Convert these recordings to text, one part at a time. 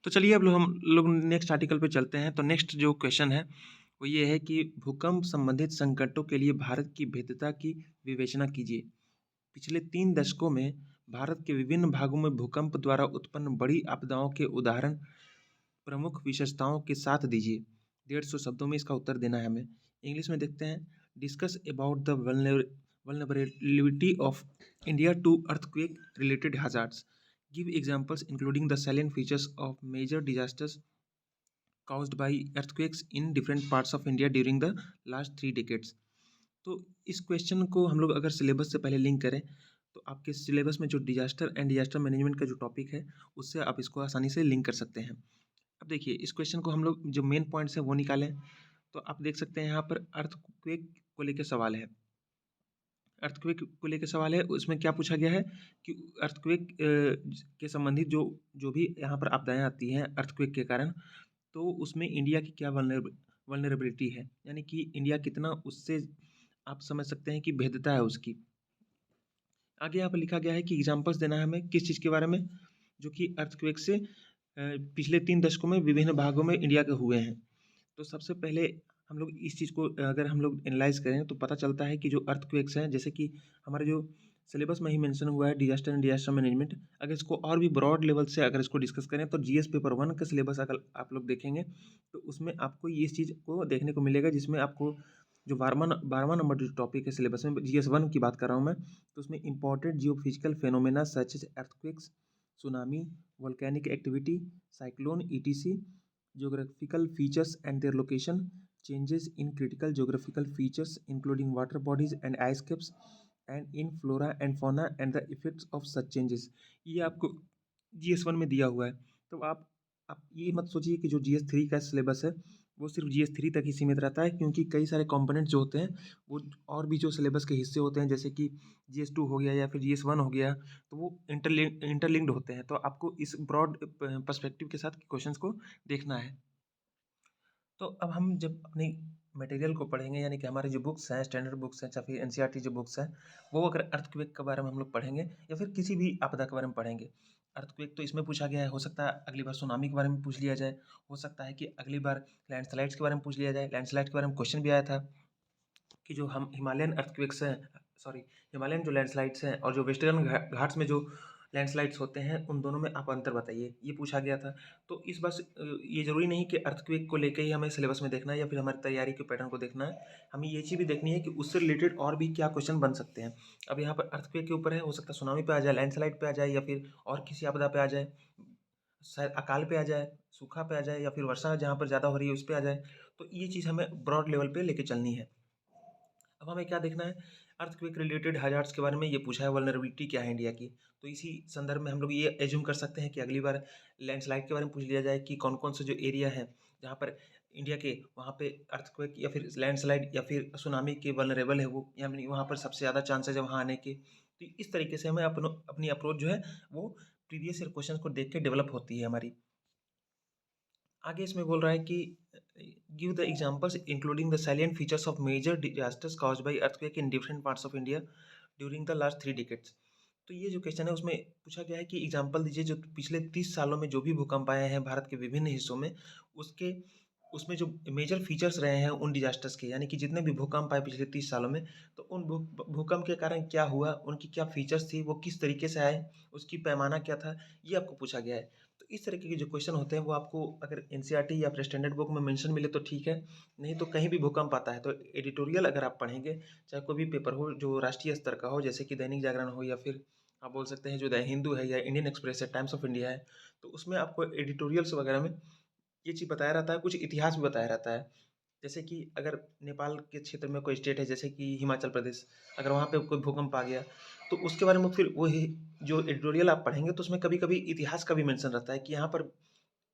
तो चलिए अब हम लोग नेक्स्ट आर्टिकल पे चलते हैं। तो नेक्स्ट जो क्वेश्चन है वो ये है कि भूकंप संबंधित संकटों के लिए भारत की भेद्यता की विवेचना कीजिए। पिछले 3 दशकों में भारत के विभिन्न भागों में भूकंप द्वारा उत्पन्न बड़ी आपदाओं के उदाहरण प्रमुख विशेषताओं के साथ दीजिए। 150 शब्दों में इसका उत्तर देना है हमें। इंग्लिश में देखते हैं। Discuss about the vulnerability of India to earthquake related hazards. Give examples including the salient features of major disasters caused by earthquakes in different parts of India during the last 3 decades। तो इस question को हम लोग अगर syllabus से पहले link करें तो आपके सिलेबस में जो डिजास्टर एंड डिजास्टर मैनेजमेंट का जो टॉपिक है उससे आप इसको आसानी से लिंक कर सकते हैं। अब देखिए इस क्वेश्चन को हम लोग जो मेन पॉइंट्स हैं वो निकालें तो आप देख सकते हैं यहाँ पर अर्थक्वेक को लेकर सवाल है। अर्थक्वेक को लेकर सवाल है, उसमें क्या पूछा गया है कि अर्थक्वेक के संबंधित जो जो भी यहाँ पर आपदाएं आती हैं अर्थक्वेक के कारण, तो उसमें इंडिया की क्या वल्नरेबिलिटी है, यानी कि इंडिया कितना उससे आप समझ सकते हैं कि भेद्यता है उसकी। आगे यहाँ पर लिखा गया है कि एग्जांपल्स देना है हमें किस चीज़ के बारे में, जो कि अर्थक्वेक से पिछले 3 दशकों में विभिन्न भागों में इंडिया के हुए हैं। तो सबसे पहले हम लोग इस चीज़ को अगर हम लोग एनालाइज करें तो पता चलता है कि जो अर्थक्वेक्स हैं, जैसे कि हमारे जो सिलेबस में ही मेंशन हुआ है डिजास्टर एंड डिजास्टर मैनेजमेंट, अगर इसको और भी ब्रॉड लेवल से अगर इसको डिस्कस करें तो जीएस पेपर 1 का सिलेबस अगर आप लोग देखेंगे तो उसमें आपको ये इस चीज़ को देखने को मिलेगा, जिसमें आपको जो 12वां नंबर जो टॉपिक है सिलेबस में GS1 की बात कर रहा हूँ मैं, तो उसमें important geophysical phenomena such as earthquakes, tsunami, volcanic activity, cyclone ETC, geographical features and their location, changes in critical geographical features including water bodies and ice caps, and in flora and fauna and the effects of such changes। ये आपको GS1 में दिया हुआ है। तो आप ये मत सोचिए कि जो GS3 का सिलेबस है वो सिर्फ GS3 तक ही सीमित रहता है, क्योंकि कई सारे कंपोनेंट्स जो होते हैं वो और भी जो सिलेबस के हिस्से होते हैं, जैसे कि GS2 हो गया या फिर GS1 हो गया, तो वो इंटरलिंक्ड होते हैं। तो आपको इस ब्रॉड पर्सपेक्टिव के साथ क्वेश्चंस को देखना है। तो अब हम जब अपनी मटेरियल को पढ़ेंगे, यानी कि हमारी जो बुक्स हैं, स्टैंडर्ड बुक्स हैं या फिर एनसीईआरटी जो बुक्स हैं, वो अगर अर्थक्वेक के बारे में हम लोग पढ़ेंगे या फिर किसी भी आपदा के बारे में पढ़ेंगे। अर्थक्वेक तो इसमें पूछा गया है, हो सकता है अगली बार सुनामी के बारे में पूछ लिया जाए, हो सकता है कि अगली बार लैंडस्लाइड्स के बारे में पूछ लिया जाए। लैंडस्लाइड के बारे में क्वेश्चन भी आया था कि जो हम हिमालयन अर्थक्वेक्स हैं, सॉरी, हिमालयन जो लैंडस्लाइड्स हैं और जो वेस्टर्न घाट्स में जो लैंडस्लाइड्स होते हैं, उन दोनों में आप अंतर बताइए, ये पूछा गया था। तो इस बस ये ज़रूरी नहीं कि अर्थक्वेक को लेके ही हमें सिलेबस में देखना है या फिर हमारी तैयारी के पैटर्न को देखना है, हमें ये चीज़ भी देखनी है कि उससे रिलेटेड और भी क्या क्वेश्चन बन सकते हैं। अब यहाँ पर अर्थक्वेक के ऊपर है, हो सकता है सुनामी पे आ जाए, लैंडस्लाइड पे आ जाए, या फिर और किसी आपदा पे आ जाए, शायद अकाल पे आ जाए, सूखा पे आ जाए, या फिर वर्षा जहाँ पर ज़्यादा हो रही है उस पे आ जाए। तो ये चीज़ हमें ब्रॉड लेवल पे लेके चलनी है। अब हमें क्या देखना है, अर्थक्वेक रिलेटेड हैजार्ड्स के बारे में ये पूछा है, वल्नरेबिलिटी क्या है इंडिया की। तो इसी संदर्भ में हम लोग ये एज्यूम कर सकते हैं कि अगली बार लैंडस्लाइड के बारे में पूछ लिया जाए कि कौन कौन से जो एरिया है जहाँ पर इंडिया के, वहाँ पे अर्थक्वेक या फिर लैंडस्लाइड या फिर सुनामी के वल्नरेबल है वो, यानी वहाँ पर सबसे ज़्यादा चांसेस है वहाँ आने के। तो इस तरीके से हमें अपनी अप्रोच जो है वो प्रीवियस ईयर क्वेश्चन को देख के डेवलप होती है हमारी। आगे इसमें बोल रहा है कि give the examples including the salient features of major disasters caused by earthquake in different parts of India during the last 3 decades। तो ये जो क्वेश्चन है उसमें पूछा गया है कि एग्जांपल दीजिए जो पिछले 30 सालों में जो भी भूकंप आए हैं भारत के विभिन्न हिस्सों में, उसके उसमें जो मेजर फीचर्स रहे हैं उन डिजास्टर्स के, यानी कि जितने भी भूकंप आए पिछले 30 सालों में, तो उन भूकंप के कारण क्या हुआ, उनकी क्या फीचर्स थी, वो किस तरीके से आए, उसकी पैमाना क्या था, ये आपको पूछा गया है। तो इस तरीके के जो क्वेश्चन होते हैं वो आपको अगर एनसीईआरटी या फिर स्टैंडर्ड बुक में मेंशन मिले तो ठीक है, नहीं तो कहीं भी भूकंप आता है तो एडिटोरियल अगर आप पढ़ेंगे, चाहे कोई भी पेपर हो जो राष्ट्रीय स्तर का हो, जैसे कि दैनिक जागरण हो या फिर आप बोल सकते हैं जो द हिंदू है या इंडियन एक्सप्रेस है, टाइम्स ऑफ इंडिया है, तो उसमें आपको एडिटोरियल्स वगैरह में ये चीज़ बताया रहता है, कुछ इतिहास भी बताया रहता है। जैसे कि अगर नेपाल के क्षेत्र में कोई स्टेट है, जैसे कि हिमाचल प्रदेश, अगर वहाँ पे कोई भूकंप आ गया तो उसके बारे में फिर वही जो एडिटोरियल आप पढ़ेंगे तो उसमें कभी कभी इतिहास का भी मेंशन रहता है कि यहाँ पर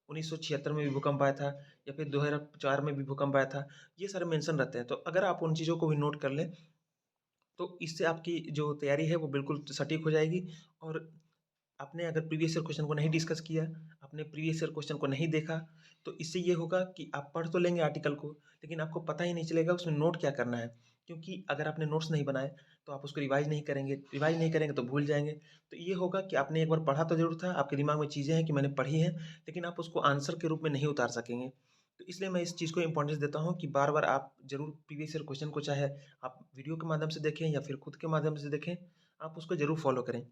1976 में भी भूकंप आया था या फिर 2004 में भी भूकंप आया था। ये सारे मेंशन रहते हैं, तो अगर आप उन चीज़ों को भी नोट कर लें तो इससे आपकी जो तैयारी है वो बिल्कुल सटीक हो जाएगी। और आपने अगर प्रीवियस ईयर क्वेश्चन को नहीं डिस्कस किया, आपने प्रीवियस ईयर क्वेश्चन को नहीं देखा, तो इससे ये होगा कि आप पढ़ तो लेंगे आर्टिकल को, लेकिन आपको पता ही नहीं चलेगा उसमें नोट क्या करना है। क्योंकि अगर आपने नोट्स नहीं बनाए तो आप उसको रिवाइज़ नहीं करेंगे तो भूल जाएँगे। तो ये होगा कि आपने एक बार पढ़ा तो ज़रूर था, आपके दिमाग में चीज़ें हैं कि मैंने पढ़ी हैं, लेकिन आप उसको आंसर के रूप में नहीं उतार सकेंगे। तो इसलिए मैं इस चीज़ को इम्पोर्टेंस देता हूँ कि बार-बार आप ज़रूर प्रीवियस ईयर क्वेश्चन को चाहे आप वीडियो के माध्यम से देखें या फिर खुद के माध्यम से देखें, आप उसको ज़रूर फॉलो करें।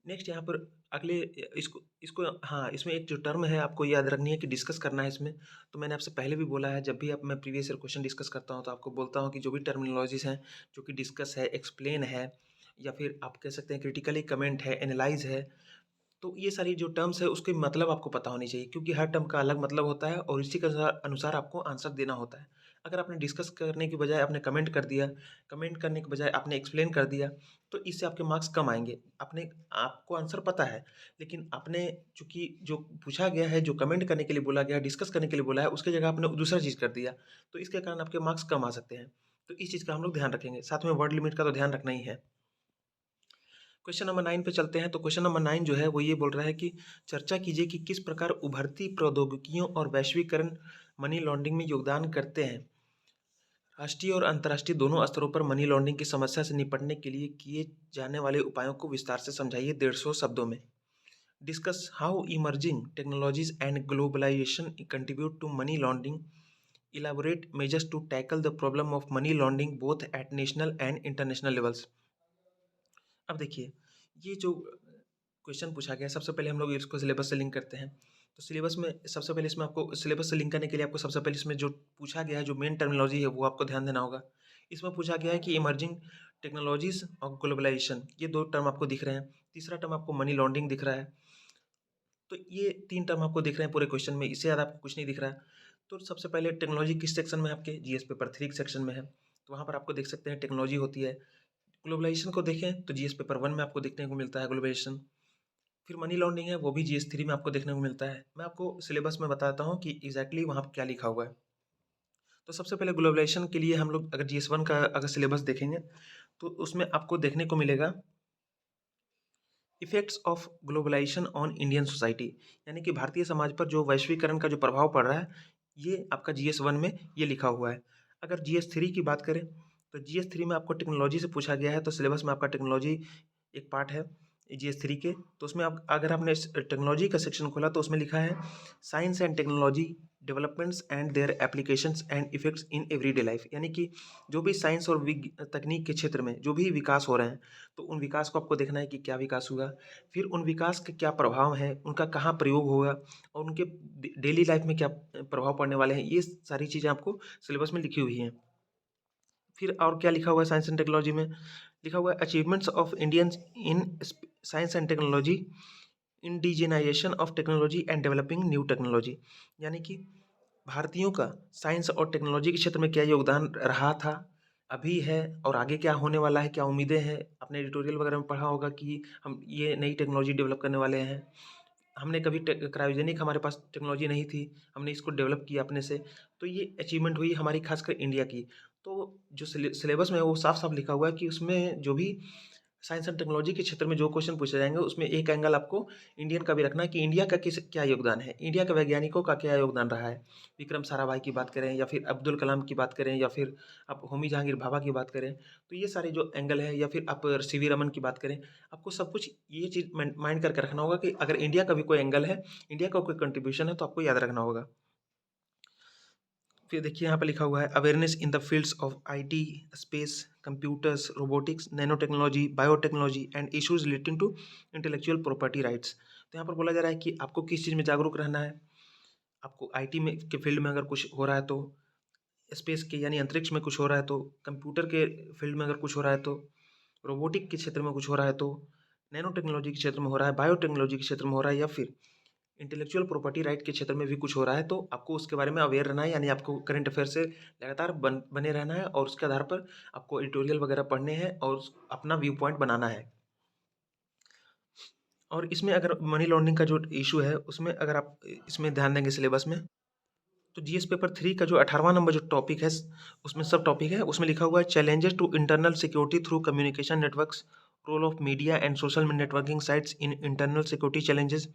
नेक्स्ट यहाँ पर अगले इसको इसको हाँ, इसमें एक जो टर्म है आपको याद रखनी है कि डिस्कस करना है इसमें। तो मैंने आपसे पहले भी बोला है, जब भी आप मैं प्रीवियस ईयर क्वेश्चन डिस्कस करता हूँ तो आपको बोलता हूँ कि जो भी टर्मिनोलॉजीज़ हैं, जो कि डिस्कस है, एक्सप्लेन है या फिर आप कह सकते हैं क्रिटिकली कमेंट है, एनालाइज़ है, तो ये सारी जो टर्म्स है उसके मतलब आपको पता होनी चाहिए, क्योंकि हर टर्म का अलग मतलब होता है और इसी के अनुसार अनुसार आपको आंसर देना होता है। अगर आपने डिस्कस करने की बजाय आपने कमेंट कर दिया, कमेंट करने के बजाय आपने एक्सप्लेन कर दिया, तो इससे आपके मार्क्स कम आएँगे। आपको आंसर पता है, लेकिन आपने चूँकि जो पूछा गया है, जो कमेंट करने के लिए बोला गया है, डिस्कस करने के लिए बोला है, उसकी जगह आपने दूसरा चीज़ कर दिया, तो इसके कारण आपके मार्क्स कम आ सकते हैं। तो इस चीज़ का हम लोग ध्यान रखेंगे। साथ में वर्ड लिमिट का तो ध्यान रखना ही है। क्वेश्चन नंबर 9 पे चलते हैं। तो क्वेश्चन नंबर 9 जो है वो ये बोल रहा है कि चर्चा कीजिए कि किस प्रकार उभरती प्रौद्योगिकियों और वैश्वीकरण मनी लॉन्ड्रिंग में योगदान करते हैं। राष्ट्रीय और अंतर्राष्ट्रीय दोनों स्तरों पर मनी लॉन्ड्रिंग की समस्या से निपटने के लिए किए जाने वाले उपायों को विस्तार से समझाइए 150 शब्दों में। Discuss how emerging technologies and globalisation contribute to money laundering. Elaborate measures to tackle the problem of money laundering both at national and international levels. अब देखिए, ये जो क्वेश्चन पूछा गया है, सबसे पहले हम लोग इसको सिलेबस से लिंक करते हैं। तो सिलेबस में सबसे पहले इसमें आपको सिलेबस से लिंक करने के लिए आपको सबसे पहले इसमें जो पूछा गया है, जो मेन टर्मिनोलॉजी है, वो आपको ध्यान देना होगा। इसमें पूछा गया है कि इमर्जिंग टेक्नोलॉजीज़ और ग्लोबलाइजेशन, ये 2 टर्म आपको दिख रहे हैं। तीसरा टर्म आपको मनी लॉन्ड्रिंग दिख रहा है। तो ये 3 टर्म आपको दिख रहे हैं पूरे क्वेश्चन में, इससे ज़्यादा आपको कुछ नहीं दिख रहा है। तो सबसे पहले टेक्नोलॉजी किस सेक्शन में है आपके? जीएस पेपर 3 के सेक्शन में है। तो वहाँ पर आपको देख सकते हैं टेक्नोलॉजी होती है। ग्लोबलाइजेशन को देखें तो जीएस पेपर 1 में आपको देखने को मिलता है ग्लोबलाइजेशन। फिर मनी लॉन्ड्रिंग है, वो भी जीएस 3 में आपको देखने को मिलता है। मैं आपको सिलेबस में बताता हूँ कि एग्जैक्टली वहाँ पे क्या लिखा हुआ है। तो सबसे पहले ग्लोबलाइजेशन के लिए हम लोग अगर जीएस 1 का अगर सिलेबस देखेंगे तो उसमें आपको देखने को मिलेगा effects of globalisation on Indian society, यानी कि भारतीय समाज पर जो वैश्वीकरण का जो प्रभाव पड़ रहा है, ये आपका जीएस 1 में ये लिखा हुआ है। अगर जीएस 3 की बात करें तो जीएस 3 में आपको टेक्नोलॉजी से पूछा गया है, तो सिलेबस में आपका टेक्नोलॉजी एक पार्ट है जीएस 3 के। तो उसमें आप अगर आपने टेक्नोलॉजी का सेक्शन खोला तो उसमें लिखा है science and technology developments and their applications and effects in everyday life, यानी कि जो भी साइंस और तकनीक के क्षेत्र में जो भी विकास हो रहे हैं, तो उन विकास को आपको देखना है कि क्या विकास हुआ, फिर उन विकास के क्या प्रभाव हैं, उनका कहाँ प्रयोग होगा और उनके डेली लाइफ में क्या प्रभाव पड़ने वाले हैं, ये सारी चीज़ें आपको सिलेबस में लिखी हुई हैं। फिर और क्या लिखा हुआ है साइंस एंड टेक्नोलॉजी में? लिखा हुआ है achievements of Indians in science and technology, indigenisation of technology and developing new technology, यानी कि भारतीयों का साइंस और टेक्नोलॉजी के क्षेत्र में क्या योगदान रहा था, अभी है और आगे क्या होने वाला है, क्या उम्मीदें हैं। आपने एडिटोरियल वगैरह में पढ़ा होगा कि हम ये नई टेक्नोलॉजी डेवलप करने वाले हैं। हमने कभी क्रायोजेनिक हमारे पास टेक्नोलॉजी नहीं थी, हमने इसको डेवलप किया अपने से। तो ये अचीवमेंट हुई हमारी खासकर इंडिया की। तो जो सिलेबस में है वो साफ-साफ लिखा हुआ है कि उसमें जो भी साइंस एंड टेक्नोलॉजी के क्षेत्र में जो क्वेश्चन पूछे जाएँगे उसमें एक एंगल आपको इंडियन का भी रखना है कि इंडिया का किस क्या योगदान है, इंडिया के वैज्ञानिकों का क्या योगदान रहा है। विक्रम साराभाई की बात करें या फिर अब्दुल कलाम की बात करें या फिर आप होमी जहांगीर भाभा की बात करें, तो ये सारे जो एंगल है या फिर आप सीवी रमन की बात करें, आपको सब कुछ ये चीज़ माइंड करके रखना होगा कि अगर इंडिया का भी कोई एंगल है, इंडिया का कोई कंट्रीब्यूशन है तो आपको याद रखना होगा। फिर देखिए यहाँ पे लिखा हुआ है awareness in the fields of IT, space, computers, robotics, nano technology, biotechnology and issues relating to intellectual property rights. तो यहाँ पर बोला जा रहा है कि आपको किस चीज़ में जागरूक रहना है। आपको आईटी में के फील्ड में अगर कुछ हो रहा है तो, स्पेस के यानी अंतरिक्ष में कुछ हो रहा है तो, कंप्यूटर के फील्ड में अगर कुछ हो रहा है तो, रोबोटिक के क्षेत्र में कुछ हो रहा है तो, नैनो टेक्नोलॉजी के क्षेत्र में हो रहा है, बायोटेक्नोलॉजी के क्षेत्र में हो रहा है या फिर इंटेलेक्चुअल प्रॉपर्टी राइट के क्षेत्र में भी कुछ हो रहा है, तो आपको उसके बारे में अवेयर रहना है, यानी आपको करंट अफेयर से लगातार बने रहना है और उसके आधार पर आपको एडिटोरियल वगैरह पढ़ने हैं और अपना व्यू पॉइंट बनाना है। और इसमें अगर मनी लॉन्ड्रिंग का जो इशू है उसमें अगर आप इसमें ध्यान देंगे सिलेबस में, तो जीएस पेपर 3 का जो 18वां नंबर जो टॉपिक है, उसमें सब टॉपिक है, उसमें लिखा हुआ है challenges to internal security through communication networks, role of media and social networking sites in internal security challenges,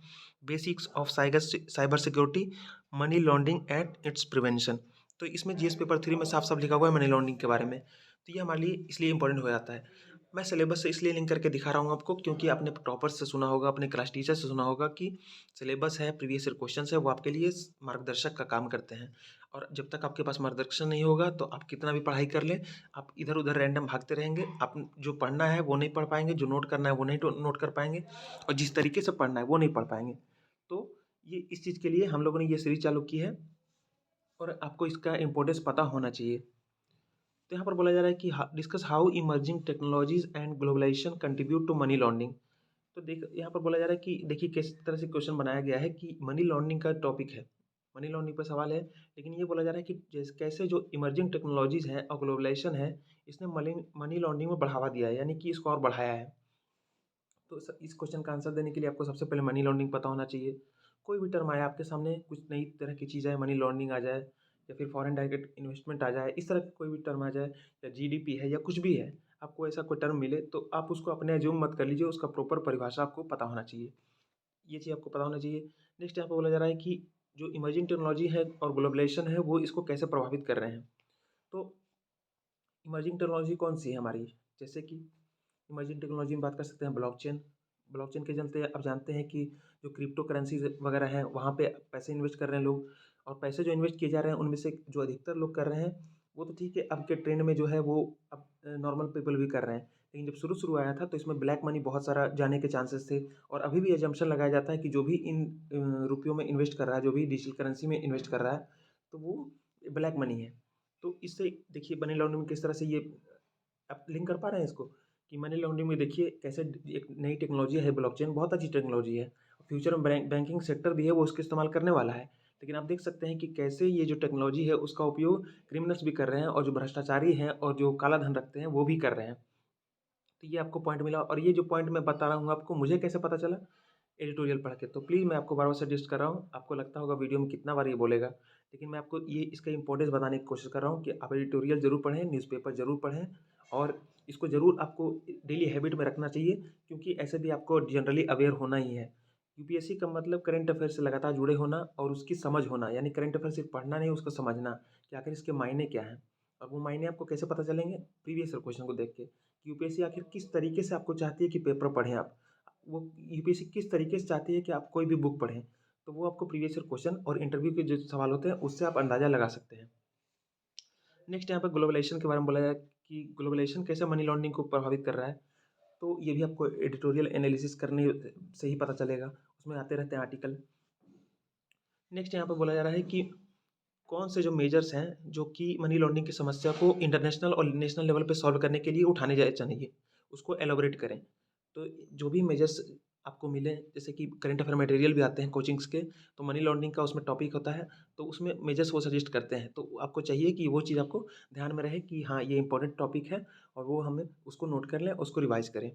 basics of cyber security, money laundering and its prevention. तो इसमें जीएस पेपर 3 में साफ साफ लिखा हुआ है मनी लॉन्ड्रिंग के बारे में। तो ये हमारे लिए इसलिए इम्पोर्टेंट हो जाता है। मैं सिलेबस से इसलिए लिंक करके दिखा रहा हूँ आपको, क्योंकि आपने टॉपर्स से सुना होगा, अपने क्लास टीचर से सुना होगा कि सिलेबस है, प्रीवियस ईयर क्वेश्चंस है, वो आपके लिए मार्गदर्शक का काम करते हैं। और जब तक आपके पास मार्गदर्शन नहीं होगा तो आप कितना भी पढ़ाई कर लें, आप इधर उधर रैंडम भागते रहेंगे। आप जो पढ़ना है वो नहीं पढ़ पाएंगे, जो नोट करना है वो नहीं नोट कर पाएंगे, और जिस तरीके से पढ़ना है वो नहीं पढ़ पाएंगे। तो ये इस चीज़ के लिए हम लोगों ने ये सीरीज चालू की है, और आपको इसका इम्पोर्टेंस पता होना चाहिए। तो यहाँ पर बोला जा रहा है कि discuss how emerging technologies and globalisation contribute to money laundering. तो देख, यहाँ पर बोला जा रहा है कि देखिए किस तरह से क्वेश्चन बनाया गया है कि मनी लॉन्ड्रिंग का टॉपिक है, मनी लॉन्ड्रिंग पर सवाल है। लेकिन ये बोला जा रहा है कि जैसे कैसे जो इमर्जिंग टेक्नोलॉजीज है और ग्लोबलाइजेशन है, इसने मनी मनी लॉन्ड्रिंग में बढ़ावा दिया है, यानी कि इसको और बढ़ाया है। तो इस क्वेश्चन का आंसर देने के लिए आपको सबसे पहले मनी लॉन्ड्रिंग पता होना चाहिए। कोई भी टर्म आए आपके सामने, कुछ नई तरह की चीज़ आए, मनी लॉन्ड्रिंग आ जाए या फिर फॉरेन डायरेक्ट इन्वेस्टमेंट आ जाए, इस तरह की कोई भी टर्म आ जाए, या जीडीपी है या कुछ भी है, आपको ऐसा कोई टर्म मिले तो आप उसको अपने एज्यूम मत कर लीजिए, उसका प्रॉपर परिभाषा आपको पता होना चाहिए। ये चीज़ आपको पता होना चाहिए। नेक्स्ट यहाँ पे बोला जा रहा है कि जो इमर्जिंग टेक्नोलॉजी है और ग्लोबलाइजेशन है वो इसको कैसे प्रभावित कर रहे हैं। तो इमर्जिंग टेक्नोलॉजी कौन सी है हमारी, जैसे कि इमर्जिंग टेक्नोलॉजी में बात कर सकते हैं ब्लॉकचेन। ब्लॉकचेन के चलते आप जानते हैं कि जो क्रिप्टो करेंसीज वगैरह हैं वहाँ पे पैसे इन्वेस्ट कर रहे हैं लोग, और पैसे जो इन्वेस्ट किए जा रहे हैं उनमें से जो अधिकतर लोग कर रहे हैं वो तो ठीक है, अब के ट्रेंड में जो है वो अब नॉर्मल पीपल भी कर रहे हैं। लेकिन जब शुरू शुरू आया था तो इसमें ब्लैक मनी बहुत सारा जाने के चांसेस थे, और अभी भी एजम्पशन लगाया जाता है कि जो भी इन रुपयों में इन्वेस्ट कर रहा है, जो भी डिजिटल करेंसी में इन्वेस्ट कर रहा है, तो वो ब्लैक मनी है। तो इससे देखिए मनी लॉन्ड्रिंग में किस तरह से ये आप लिंक कर पा रहे हैं इसको, कि मनी लॉन्ड्रिंग में देखिए कैसे एक नई टेक्नोलॉजी है ब्लॉकचेन, बहुत अच्छी टेक्नोलॉजी है। फ्यूचर में बैंकिंग सेक्टर भी है वो उसका इस्तेमाल करने वाला है। लेकिन आप देख सकते हैं कि कैसे ये जो टेक्नोलॉजी है उसका उपयोग क्रिमिनल्स भी कर रहे हैं, और जो भ्रष्टाचारी हैं और जो काला धन रखते हैं वो भी कर रहे हैं। तो ये आपको पॉइंट मिला, और ये जो पॉइंट मैं बता रहा हूँ आपको, मुझे कैसे पता चला, एडिटोरियल पढ़ के। तो प्लीज़ मैं आपको बार बार सजेस्ट कर रहा हूँ, आपको लगता होगा वीडियो में कितना बार ये बोलेगा, लेकिन मैं आपको ये इसका इंपॉर्टेंस बताने की कोशिश कर रहा हूँ कि आप एडिटोरियल ज़रूर पढ़ें, न्यूज़पेपर ज़रूर पढ़ें, और इसको ज़रूर आपको डेली हैबिट में रखना चाहिए, क्योंकि ऐसे भी आपको जनरली अवेयर होना ही है। यूपीएससी का मतलब करंट अफेयर से लगातार जुड़े होना और उसकी समझ होना, यानी करंट अफेयर सिर्फ पढ़ना नहीं, उसको समझना कि आखिर इसके मायने क्या हैं। और वो मायने आपको कैसे पता चलेंगे, प्रीवियस ईयर क्वेश्चन को देख के, कि यूपीएससी आखिर किस तरीके से आपको चाहती है कि पेपर पढ़ें आप, वो यूपीएससी किस तरीके से चाहती है कि आप कोई भी बुक पढ़ें। तो वो आपको प्रीवियस ईयर क्वेश्चन और इंटरव्यू के जो सवाल होते हैं उससे आप अंदाज़ा लगा सकते हैं। नेक्स्ट यहाँ पर ग्लोबलाइजेशन के बारे में बोला जाए कि ग्लोबलाइजेशन कैसे मनी लॉन्ड्रिंग को प्रभावित कर रहा है, तो ये भी आपको एडिटोरियल एनालिसिस करने से ही पता चलेगा, उसमें आते रहते हैं आर्टिकल। नेक्स्ट यहाँ पर बोला जा रहा है कि कौन से जो मेजर्स हैं जो कि मनी लॉन्ड्रिंग की समस्या को इंटरनेशनल और नेशनल लेवल पे सॉल्व करने के लिए उठाने जाए चाहिए, उसको एलोबरेट करें। तो जो भी मेजर्स आपको मिले, जैसे कि करंट अफेयर मटेरियल भी आते हैं कोचिंग्स के, तो मनी लॉन्ड्रिंग का उसमें टॉपिक होता है, तो उसमें मेजर्स वो सजेस्ट करते हैं। तो आपको चाहिए कि वो चीज़ आपको ध्यान में रहे कि हाँ ये इंपॉर्टेंट टॉपिक है, और वो हमें उसको नोट कर लें, उसको रिवाइज करें।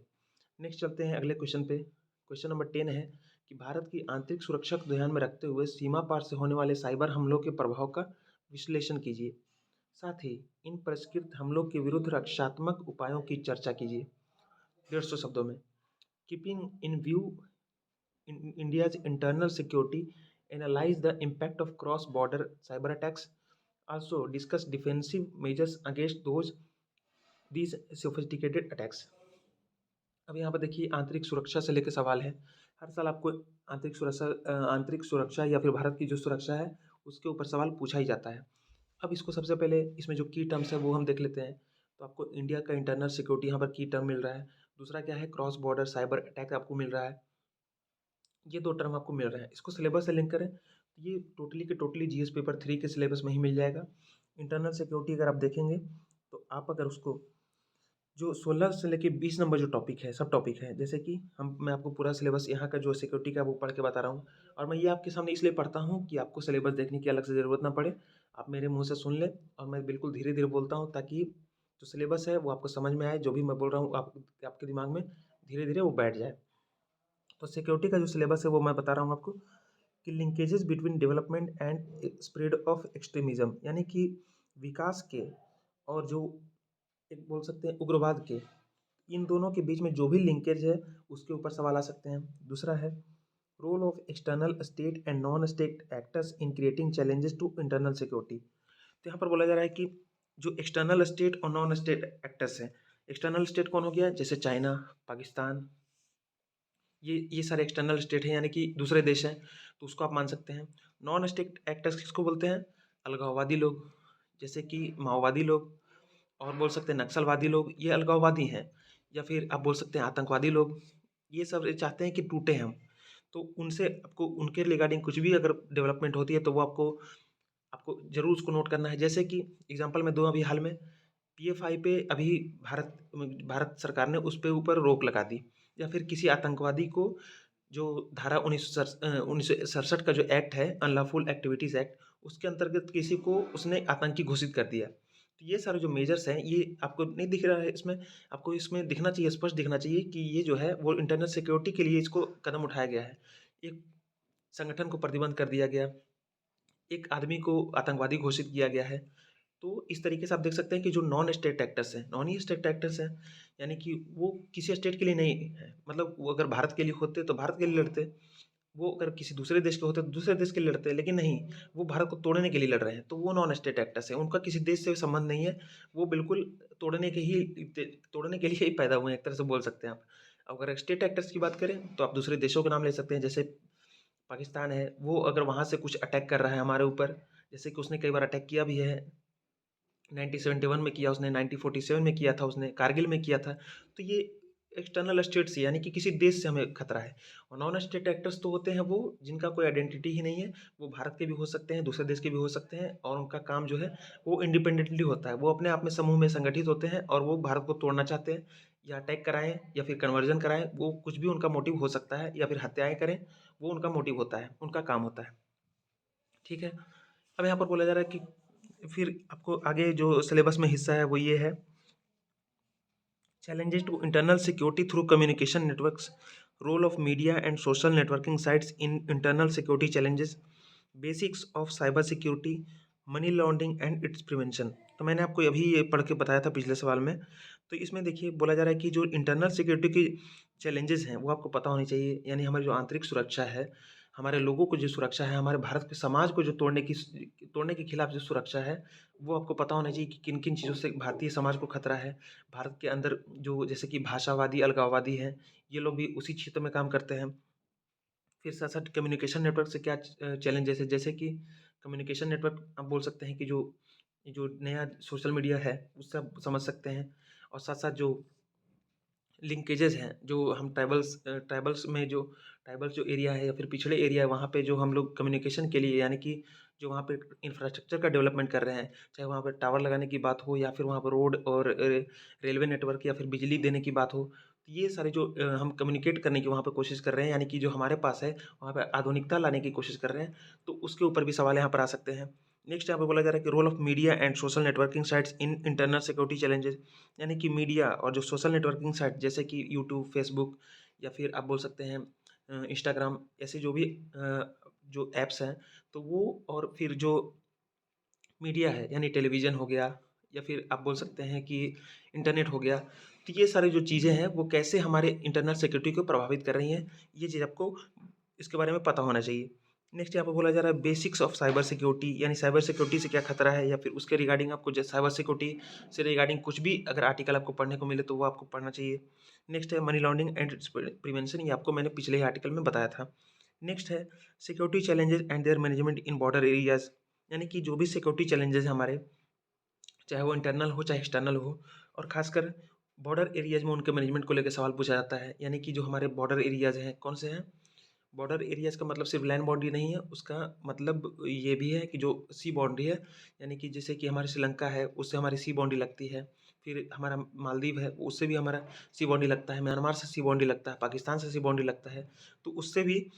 नेक्स्ट चलते हैं अगले क्वेश्चन पे। क्वेश्चन नंबर 10 है कि भारत की आंतरिक सुरक्षा को ध्यान में रखते हुए सीमा पार से होने वाले साइबर हमलों के प्रभाव का विश्लेषण कीजिए। साथ ही इन परिष्कृत हमलों के विरुद्ध रक्षात्मक उपायों की चर्चा कीजिए। 150 शब्दों में। Keeping in view India's internal security, analyse the impact of cross border cyber attacks, also discuss defensive measures against those these sophisticated attacks. अब यहाँ पर देखिए आंतरिक सुरक्षा से लेकर सवाल है। हर साल आपको आंतरिक सुरक्षा या फिर भारत की जो सुरक्षा है उसके ऊपर सवाल पूछा ही जाता है। अब इसको सबसे पहले इसमें जो की टर्म्स है वो हम देख लेते हैं। तो आपको इंडिया का इंटरनल सिक्योरिटी यहाँ पर की टर्म मिल रहा है। दूसरा क्या है, क्रॉस बॉर्डर साइबर अटैक आपको मिल रहा है। ये दो टर्म आपको मिल रहे हैं, इसको सिलेबस से लिंक करें तो ये टोटली के टोटली जीएस पेपर 3 के सिलेबस में ही मिल जाएगा। इंटरनल सिक्योरिटी अगर आप देखेंगे तो आप अगर उसको जो 16 से लेके 20 नंबर जो टॉपिक है, सब टॉपिक है, जैसे कि मैं आपको पूरा सिलेबस यहाँ का जो सिक्योरिटी का वो पढ़ के बता रहा हूँ, और मैं ये आपके सामने इसलिए पढ़ता हूँ कि आपको सिलेबस देखने की अलग से ज़रूरत ना पड़े, आप मेरे मुंह से सुन लें, और मैं बिल्कुल धीरे धीरे बोलता हूँ ताकि जो सिलेबस है वो आपको समझ में आए, जो भी मैं बोल रहा हूँ आपके दिमाग में धीरे धीरे वो बैठ जाए। तो सिक्योरिटी का जो सिलेबस है वो मैं बता रहा हूँ आपको, कि linkages between development and spread of extremism, यानी कि विकास के और जो एक बोल सकते हैं उग्रवाद के, इन दोनों के बीच में जो भी लिंकेज है उसके ऊपर सवाल आ सकते हैं। दूसरा है role of external state and non state actors in creating challenges to internal security. तो यहाँ पर बोला जा रहा है कि जो एक्सटर्नल स्टेट और नॉन स्टेट एक्टर्स हैं, एक्सटर्नल स्टेट कौन हो गया, जैसे चाइना, पाकिस्तान, ये सारे एक्सटर्नल स्टेट हैं, यानी कि दूसरे देश हैं, तो उसको आप मान सकते हैं। नॉन स्टेट एक्टर्स किसको बोलते हैं, अलगाववादी लोग, जैसे कि माओवादी लोग, और बोल सकते हैं नक्सलवादी लोग, ये अलगाववादी हैं। या फिर आप बोल सकते हैं आतंकवादी लोग, ये सब चाहते हैं कि टूटे हम। तो उनसे आपको उनके रिगार्डिंग कुछ भी अगर डेवलपमेंट होती है तो वो आपको आपको ज़रूर उसको नोट करना है। जैसे कि एग्जांपल मैं दूँ, अभी हाल में पीएफआई पे अभी भारत भारत सरकार ने उस पे ऊपर रोक लगा दी। या फिर किसी आतंकवादी को जो धारा 1967 का जो एक्ट है, अनलॉफुल एक्टिविटीज़ एक्ट, उसके अंतर्गत किसी को उसने आतंकी घोषित कर दिया। तो ये सारे जो मेजर्स हैं, ये आपको नहीं दिख रहा है इसमें, आपको इसमें दिखना चाहिए, स्पष्ट दिखना चाहिए कि ये जो है वो इंटरनल सिक्योरिटी के लिए इसको कदम उठाया गया है। एक संगठन को प्रतिबंध कर दिया गया, एक आदमी को आतंकवादी घोषित किया गया है। तो इस तरीके से आप देख सकते हैं कि जो नॉन स्टेट एक्टर्स हैं, नॉन ही स्टेट एक्टर्स हैं, यानी कि वो किसी स्टेट के लिए नहीं है, मतलब वो अगर भारत के लिए होते तो भारत के लिए लड़ते, वो अगर किसी दूसरे देश के होते तो दूसरे देश के लिए लड़ते, लेकिन नहीं, वो भारत को तोड़ने के लिए लड़ रहे हैं, तो वो नॉन स्टेट एक्टर्स हैं, उनका किसी देश से संबंध नहीं है। वो बिल्कुल तोड़ने के लिए ही पैदा हुए हैं, एक तरह से बोल सकते हैं आप। अगर स्टेट एक्टर्स की बात करें तो आप दूसरे देशों के नाम ले सकते हैं, जैसे पाकिस्तान है, वो अगर वहाँ से कुछ अटैक कर रहा है हमारे ऊपर, जैसे कि उसने कई बार अटैक किया भी है, 1971 में किया उसने, 1947 में किया था उसने, कारगिल में किया था। तो ये एक्सटर्नल स्टेट से, यानी कि किसी देश से हमें खतरा है। और नॉन स्टेट एक्टर्स तो होते हैं वो जिनका कोई आइडेंटिटी ही नहीं है, वो भारत के भी हो सकते हैं, दूसरे देश के भी हो सकते हैं, और उनका काम जो है वो इंडिपेंडेंटली होता है, वो अपने आप में समूह में संगठित होते हैं और वो भारत को तोड़ना चाहते हैं, या अटैक कराएं या फिर कन्वर्जन कराएं, वो कुछ भी उनका मोटिव हो सकता है, या फिर हत्याएं करें, वो उनका मोटिव होता है, उनका काम होता है। ठीक है। अब यहाँ पर बोला जा रहा है कि फिर आपको आगे जो सिलेबस में हिस्सा है वो ये है, challenges to internal security through communication networks, role of media and social networking sites in internal security challenges, basics of cyber security, money laundering and its prevention. तो मैंने आपको अभी ये पढ़ के बताया था पिछले सवाल में। तो इसमें देखिए बोला जा रहा है कि जो इंटरनल सिक्योरिटी की चैलेंजेस हैं वो आपको पता होनी चाहिए, यानी हमारी जो आंतरिक सुरक्षा है, हमारे लोगों को जो सुरक्षा है, हमारे भारत के समाज को जो तोड़ने के खिलाफ जो सुरक्षा है, वो आपको पता होना चाहिए कि किन किन चीज़ों से भारतीय समाज को खतरा है। भारत के अंदर जो जैसे कि भाषावादी, अलगाववादी हैं, ये लोग भी उसी क्षेत्र में काम करते हैं। फिर साथ साथ कम्युनिकेशन नेटवर्क से क्या चैलेंजेस है, जैसे कि कम्युनिकेशन नेटवर्क आप बोल सकते हैं कि जो जो नया सोशल मीडिया है उससे आप समझ सकते हैं। और साथ साथ जो लिंकेजेस हैं, जो हम ट्राइबल्स जो एरिया है या फिर पिछड़े एरिया है, वहाँ पे जो हम लोग कम्युनिकेशन के लिए, यानी कि जो वहाँ पे इंफ्रास्ट्रक्चर का डेवलपमेंट कर रहे हैं, चाहे वहाँ पे टावर लगाने की बात हो या फिर वहाँ पर रोड और रेलवे नेटवर्क या फिर बिजली देने की बात हो, तो ये सारे जो हम कम्युनिकेट करने की वहाँ पे कोशिश कर रहे हैं, यानी कि जो हमारे पास है वहाँ पे आधुनिकता लाने की कोशिश कर रहे हैं, तो उसके ऊपर भी सवाल यहाँ पर आ सकते हैं। नेक्स्ट यहाँ पे बोला जा रहा है कि role of media and social networking sites in internal security challenges, यानी कि मीडिया और जो सोशल नेटवर्किंग साइट जैसे कि यूट्यूब, फेसबुक, या फिर आप बोल सकते हैं इंस्टाग्राम, ऐसे जो भी जो ऐप्स हैं, तो वो और फिर जो मीडिया है, यानी टेलीविज़न हो गया या फिर आप बोल सकते हैं कि इंटरनेट हो गया, तो ये सारी जो चीज़ें हैं वो कैसे हमारे इंटरनल सिक्योरिटी को प्रभावित कर रही हैं, ये चीज़ आपको इसके बारे में पता होना चाहिए। नेक्स्ट यहाँ पे बोला जा रहा है बेसिक्स ऑफ साइबर सिक्योरिटी, यानी साइबर सिक्योरिटी से क्या खतरा है, या फिर उसके रिगार्डिंग आपको साइबर सिक्योरिटी से रिगार्डिंग कुछ भी अगर आर्टिकल आपको पढ़ने को मिले तो वो आपको पढ़ना चाहिए। नेक्स्ट है मनी लॉन्ड्रिंग एंड प्रिवेंशन, ये आपको मैंने पिछले ही आर्टिकल में बताया था। नेक्स्ट है security challenges and there management in border areas, यानी कि जो भी सिक्योरिटी चैलेंजेस हैं हमारे, चाहे वो इंटरनल हो चाहे एक्सटर्नल हो, और खासकर बॉर्डर एरियाज में उनके मैनेजमेंट को लेकर सवाल पूछा जाता है। यानी कि जो हमारे बॉर्डर एरियाज हैं कौन से हैं, बॉर्डर एरियाज का मतलब सिर्फ लैंड बाउंड्री नहीं है, उसका मतलब ये भी है कि जो सी बाउंड्री है, यानी कि जैसे कि हमारे श्रीलंका है उससे हमारी सी बाउंड्री लगती है, फिर हमारा मालदीव है उससे भी हमारा सी बाउंड्री लगता है, म्यांमार से सी बाउंड्री लगता है, पाकिस्तान से सी बाउंड्री लगता है। तो उससे भी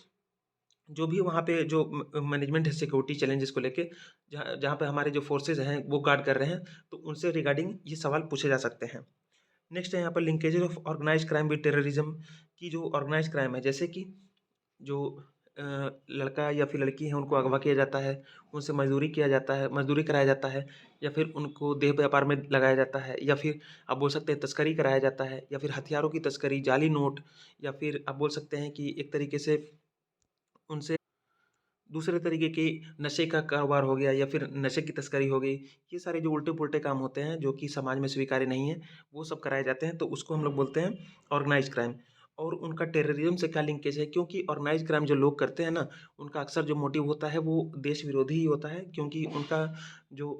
जो भी वहाँ पे जो मैनेजमेंट है सिक्योरिटी चैलेंजेस को लेके, जहाँ जहाँ पे हमारे जो फोर्सेज हैं वो गार्ड कर रहे हैं, तो उनसे रिगार्डिंग ये सवाल पूछे जा सकते हैं। नेक्स्ट है यहाँ पर linkages of organise crime with terrorism, की जो ऑर्गेनाइज क्राइम है, जैसे कि जो लड़का या फिर लड़की है उनको अगवा किया जाता है, उनसे मजदूरी किया जाता है, मजदूरी कराया जाता है, या फिर उनको देह व्यापार में लगाया जाता है, या फिर आप बोल सकते हैं तस्करी कराया जाता है, या फिर हथियारों की तस्करी, जाली नोट, या फिर आप बोल सकते हैं कि एक तरीके से उनसे दूसरे तरीके के नशे का कारोबार हो गया या फिर नशे की तस्करी हो गई, ये सारे जो उल्टे-पुल्टे काम होते हैं जो कि समाज में स्वीकार्य नहीं है, वो सब कराए जाते हैं, तो उसको हम लोग बोलते हैं ऑर्गेनाइज़ क्राइम। और उनका टेररिज़्म से क्या लिंकेज है, क्योंकि ऑर्गेनाइज़ क्राइम जो लोग करते हैं ना, उनका अक्सर जो मोटिव होता है वो देश विरोधी ही होता है, क्योंकि उनका जो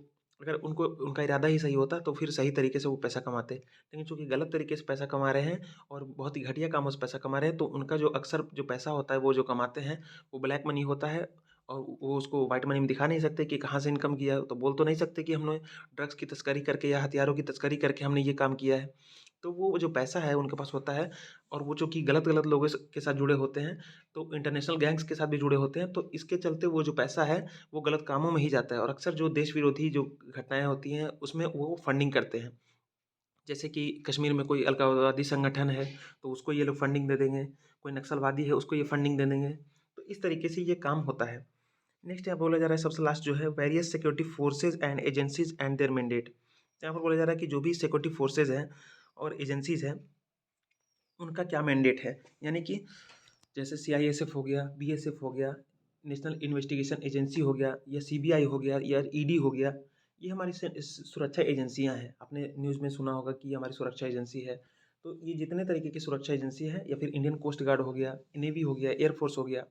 अगर उनको उनका इरादा ही सही होता तो फिर सही तरीके से वो पैसा कमाते। लेकिन चूँकि गलत तरीके से पैसा कमा रहे हैं और बहुत ही घटिया कामों से पैसा कमा रहे हैं, तो उनका जो अक्सर जो पैसा होता है, वो जो कमाते हैं, वो ब्लैक मनी होता है और वो उसको व्हाइट मनी में दिखा नहीं सकते कि कहाँ से इनकम किया है, तो बोल तो नहीं सकते कि हमने ड्रग्स की तस्करी करके या हथियारों की तस्करी करके हमने ये काम किया है। तो वो जो पैसा है उनके पास होता है और वो चूँकि गलत-गलत लोगों के साथ जुड़े होते हैं, तो इंटरनेशनल गैंग्स के साथ भी जुड़े होते हैं, तो इसके चलते वो जो पैसा है, वो गलत कामों में ही जाता है और अक्सर जो देश विरोधी जो घटनाएँ होती हैं, उसमें वो फंडिंग करते हैं। जैसे कि कश्मीर में कोई अलगाववादी संगठन है, तो उसको ये लोग फंडिंग दे देंगे, कोई नक्सलवादी है, उसको ये फंडिंग दे देंगे। तो इस तरीके से ये काम होता है। नेक्स्ट यहाँ बोला जा रहा है सबसे लास्ट जो है various security forces and agencies and there mandate. यहाँ पर बोला जा रहा है कि जो भी सिक्योरिटी फोर्सेज हैं और एजेंसीज हैं, उनका क्या मैंडेट है। यानी कि जैसे सीआईएसएफ हो गया, बीएसएफ हो गया, नेशनल इन्वेस्टिगेशन एजेंसी हो गया या सीबीआई हो गया या ईडी हो गया, ये हमारी सुरक्षा एजेंसियां हैं। आपने न्यूज़ में सुना होगा कि ये हमारी सुरक्षा एजेंसी है। तो ये जितने तरीके की सुरक्षा एजेंसी है या फिर इंडियन कोस्ट गार्ड हो गया, नेवी हो गया, एयरफोर्स हो गया,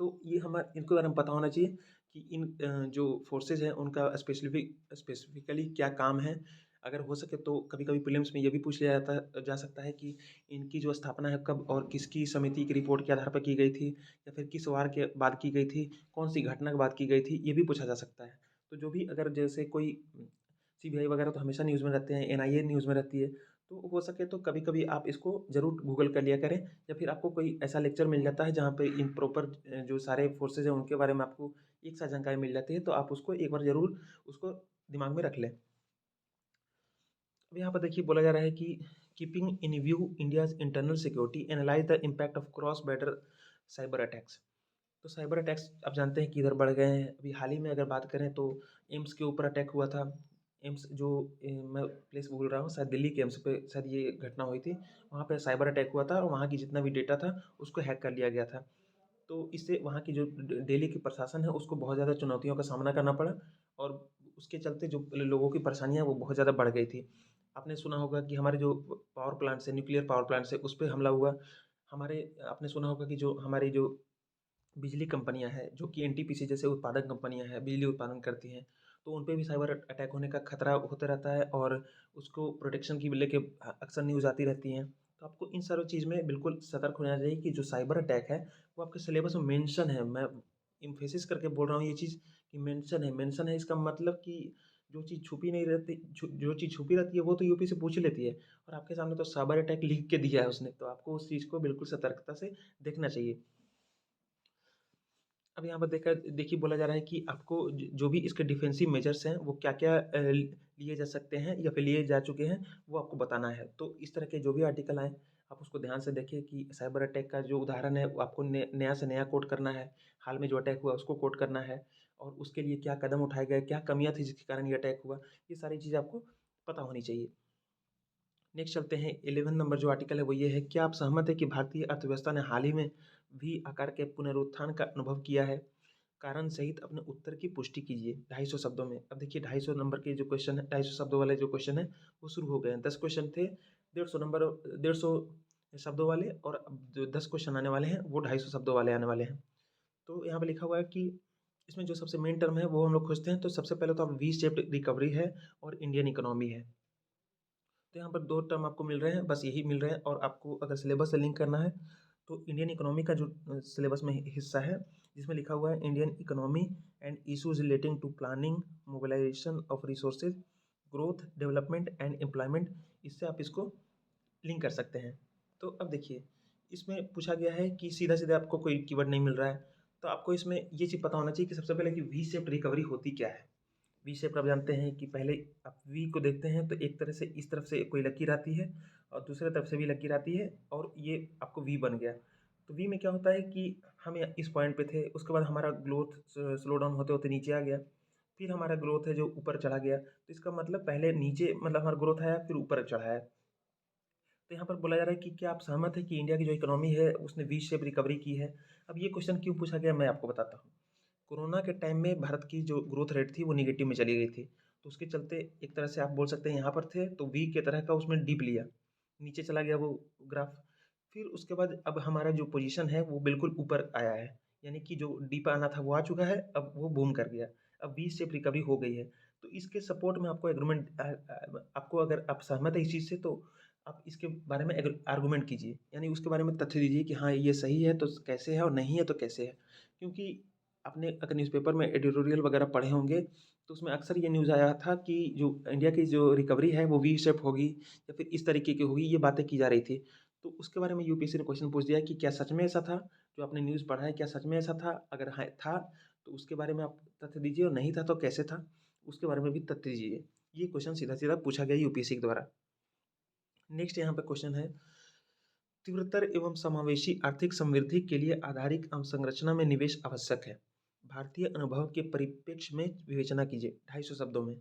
तो ये हमारे इनके बारे में पता होना चाहिए कि इन जो फोर्सेज हैं उनका स्पेसिफिकली क्या काम है। अगर हो सके तो कभी-कभी प्रीलिम्स में ये भी पूछ लिया जा सकता है कि इनकी जो स्थापना है कब और किसकी समिति की रिपोर्ट के आधार पर की गई थी या फिर किस वार के बाद की गई थी, कौन-सी घटना के बाद की गई थी, ये भी पूछा जा सकता है। तो जो भी अगर जैसे कोई सीबीआई वगैरह तो हमेशा न्यूज़ में रहते हैं, एनआईए न्यूज़ में रहती है, तो हो सके तो कभी-कभी आप इसको ज़रूर गूगल कर लिया करें या फिर आपको कोई ऐसा लेक्चर मिल जाता है जहाँ पे इन प्रॉपर जो सारे फोर्सेज़ हैं उनके बारे में आपको एक साथ जानकारी मिल जाती है, तो आप उसको एक बार ज़रूर उसको दिमाग में रख लें। अब यहाँ पर देखिए बोला जा रहा है कि keeping in view India's internal security analyse the impact of cross border cyber attacks. तो साइबर अटैक्स आप जानते हैं कि इधर बढ़ गए हैं। अभी हाल ही में अगर बात करें तो एम्स के ऊपर अटैक हुआ था। एम्स जो मैं प्लेस भूल रहा हूँ, शायद दिल्ली के एम्स पे शायद ये घटना हुई थी। वहाँ पे साइबर अटैक हुआ था और वहाँ की जितना भी डेटा था उसको हैक कर लिया गया था। तो इससे वहाँ की जो दिल्ली की प्रशासन है उसको बहुत ज़्यादा चुनौतियों का सामना करना पड़ा और उसके चलते जो लोगों की परेशानियाँ वो बहुत ज़्यादा बढ़ गई थी। आपने सुना होगा कि हमारे जो पावर प्लांट्स है, न्यूक्लियर पावर प्लांट्स है, उस पे हमला हुआ। हमारे आपने सुना होगा कि जो हमारी जो बिजली कंपनियाँ हैं, जो कि एनटीपीसी जैसे उत्पादक कंपनियाँ हैं, बिजली उत्पादन करती हैं, तो उन पे भी साइबर अटैक होने का खतरा होता रहता है और उसको प्रोटेक्शन की लेके अक्सर न्यूज़ आती रहती हैं। तो आपको इन सारी चीज़ में बिल्कुल सतर्क होना चाहिए कि जो साइबर अटैक है, वो आपके सिलेबस में मेंशन है। मैं एम्फेसिस करके बोल रहा हूँ ये चीज़ कि मेंशन है। मेंशन है इसका मतलब कि जो चीज़ छुपी नहीं रहती जो चीज़ छुपी रहती है, वो तो यूपी से पूछ ही लेती है और आपके सामने तो साइबर अटैक लिख के दिया है उसने, तो आपको उस चीज़ को बिल्कुल सतर्कता से देखना चाहिए। अब यहाँ पर देखिए बोला जा रहा है कि आपको जो भी इसके डिफेंसिव मेजर्स हैं वो क्या-क्या लिए जा सकते हैं या फिर लिए जा चुके हैं वो आपको बताना है। तो इस तरह के जो भी आर्टिकल आएँ आप उसको ध्यान से देखिए कि साइबर अटैक का जो उदाहरण है वो आपको नया से नया कोट करना है। हाल में जो अटैक हुआ उसको कोट करना है और उसके लिए क्या कदम उठाए गए, क्या कमियाँ थी जिसके कारण ये अटैक हुआ, ये सारी चीज़ें आपको पता होनी चाहिए। नेक्स्ट चलते हैं 11 नंबर जो आर्टिकल है वो ये है, क्या आप सहमत हैं कि भारतीय अर्थव्यवस्था ने हाल ही में वी आकार के पुनरुत्थान का अनुभव किया है? कारण सहित अपने उत्तर की पुष्टि कीजिए 250 शब्दों में। अब देखिए 250 नंबर के जो क्वेश्चन है 250 शब्दों वाले जो क्वेश्चन है वो शुरू हो गए हैं। 10 क्वेश्चन थे 150 शब्दों वाले और अब जो 10 क्वेश्चन आने वाले हैं वो 250 शब्दों वाले आने वाले हैं। तो यहाँ पे लिखा हुआ है कि इसमें जो सबसे मेन टर्म है वो हम लोग खोजते हैं। तो सबसे पहले तो आप वी शेप्ड रिकवरी है और इंडियन इकोनॉमी है। तो यहाँ पर 2 टर्म आपको मिल रहे हैं, बस यही मिल रहे हैं और आपको अगर सिलेबस से लिंक करना है, तो इंडियन इकोनॉमी का जो सिलेबस में हिस्सा है, जिसमें लिखा हुआ है Indian economy and issues relating to planning, mobilisation of resources, growth, development and employment, इससे आप इसको लिंक कर सकते हैं। तो अब देखिए, इसमें पूछा गया है कि सीधा-सीधा आपको कोई कीवर्ड नहीं मिल रहा है, तो आपको इसमें ये चीज़ पता होना चाहिए कि सबसे पहले कि वी शेप्ड रिकवरी होती क्या है? वी शेप आप जानते हैं कि पहले आप वी को देखते हैं तो एक तरह से इस तरफ से कोई लकीर आती है और दूसरे तरफ से भी लकीर आती है और ये आपको वी बन गया। तो वी में क्या होता है कि हम इस पॉइंट पे थे, उसके बाद हमारा ग्रोथ स्लो डाउन होते-होते नीचे आ गया। फिर हमारा ग्रोथ है जो ऊपर चला गया। तो इसका मतलब पहले नीचे मतलब हमारा ग्रोथ आया फिर ऊपर चढ़ा है। तो यहाँ पर बोला जा रहा है कि क्या आप सहमत हैं कि इंडिया की जो इकोनॉमी है उसने वी शेप रिकवरी की है। अब ये क्वेश्चन क्यों पूछा गया मैं आपको बताता हूँ। कोरोना के टाइम में भारत की जो ग्रोथ रेट थी वो निगेटिव में चली गई थी, तो उसके चलते एक तरह से आप बोल सकते हैं यहाँ पर थे तो वी के तरह का उसमें डिप लिया, नीचे चला गया वो ग्राफ। फिर उसके बाद अब हमारा जो पोजीशन है वो बिल्कुल ऊपर आया है, यानी कि जो डिप आना था वो आ चुका है, अब वो बूम कर गया, अब वी शेप रिकवरी हो गई है। तो इसके सपोर्ट में आपको एग्रीमेंट आपको अगर आप सहमत है इस चीज़ से तो आप इसके बारे में आर्गूमेंट कीजिए, यानी उसके बारे में तथ्य दीजिए कि हाँ ये सही है तो कैसे है और नहीं है तो कैसे है। क्योंकि आपने अगर न्यूज़पेपर में एडिटोरियल वगैरह पढ़े होंगे तो उसमें अक्सर ये न्यूज़ आया था कि जो इंडिया की जो रिकवरी है वो वी शेप होगी या फिर इस तरीके की होगी, ये बातें की जा रही थी। तो उसके बारे में यूपीएससी ने क्वेश्चन पूछ दिया कि क्या सच में ऐसा था? जो आपने न्यूज़ पढ़ा है क्या सच में ऐसा था? अगर हाँ था तो उसके बारे में आप तथ्य दीजिए, और नहीं था तो कैसे था? उसके बारे में भी तथ्य दीजिए। ये क्वेश्चन सीधा-सीधा पूछा गया यूपीएससी के द्वारा। नेक्स्ट यहाँ पे क्वेश्चन है, तीव्रतर एवं समावेशी आर्थिक समृद्धि के लिए आधारित अवसंरचना में निवेश आवश्यक है। भारतीय अनुभव के परिप्रेक्ष्य में विवेचना कीजिए। 250 शब्दों में।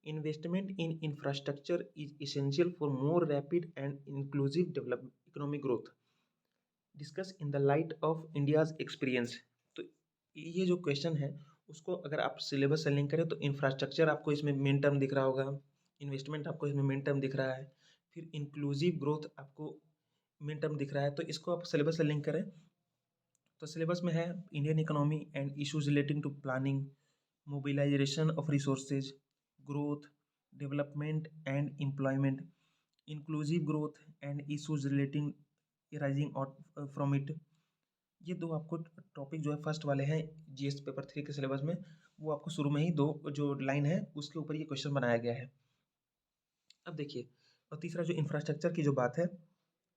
Investment in infrastructure is essential for more rapid and inclusive develop economic growth. Discuss in the light of India's experience. तो ये जो क्वेश्चन है उसको अगर आप सिलेबस से लिंक करें तो इंफ्रास्ट्रक्चर आपको इसमें मेन टर्म दिख रहा होगा, इन्वेस्टमेंट आपको इसमें मेन टर्म दिख रहा है, फिर इंक्लूसिव ग्रोथ आपको मेन टर्म दिख रहा है, तो इसको आप सिलेबस से लिंक करें तो सिलेबस में है Indian economy and issues relating to planning, mobilisation of resources, growth, development and employment, inclusive growth and issues relating rising out from it. ये दो आपको टॉपिक जो है फर्स्ट वाले हैं जीएस पेपर 3 के सिलेबस में, वो आपको शुरू में ही दो जो लाइन है उसके ऊपर ये क्वेश्चन बनाया गया है। अब देखिए, और तीसरा जो इंफ्रास्ट्रक्चर की जो बात है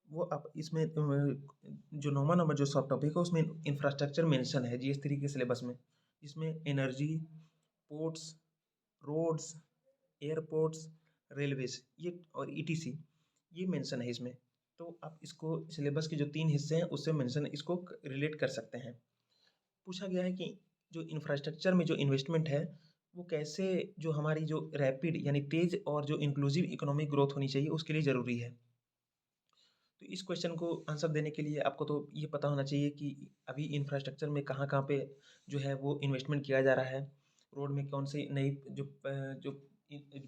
वो आप इसमें जो 9वां नंबर जो सब टॉपिक है उसमें इंफ्रास्ट्रक्चर मेंशन है जीएस 3 के सिलेबस में, जिसमें energy, ports, roads, airports, railways ये और ईटीसी ये मेंशन है इसमें। तो आप इसको सिलेबस के जो 3 हिस्से हैं उससे मेंशन इसको रिलेट कर सकते हैं। पूछा गया है कि जो इंफ्रास्ट्रक्चर में जो इन्वेस्टमेंट है वो कैसे जो हमारी जो रैपिड यानी तेज और जो इंक्लूसिव इकोनॉमिक ग्रोथ होनी चाहिए उसके लिए ज़रूरी है। तो इस क्वेश्चन को आंसर देने के लिए आपको तो ये पता होना चाहिए कि अभी इंफ्रास्ट्रक्चर में कहाँ-कहाँ पे जो है वो इन्वेस्टमेंट किया जा रहा है। रोड में कौन सी नई जो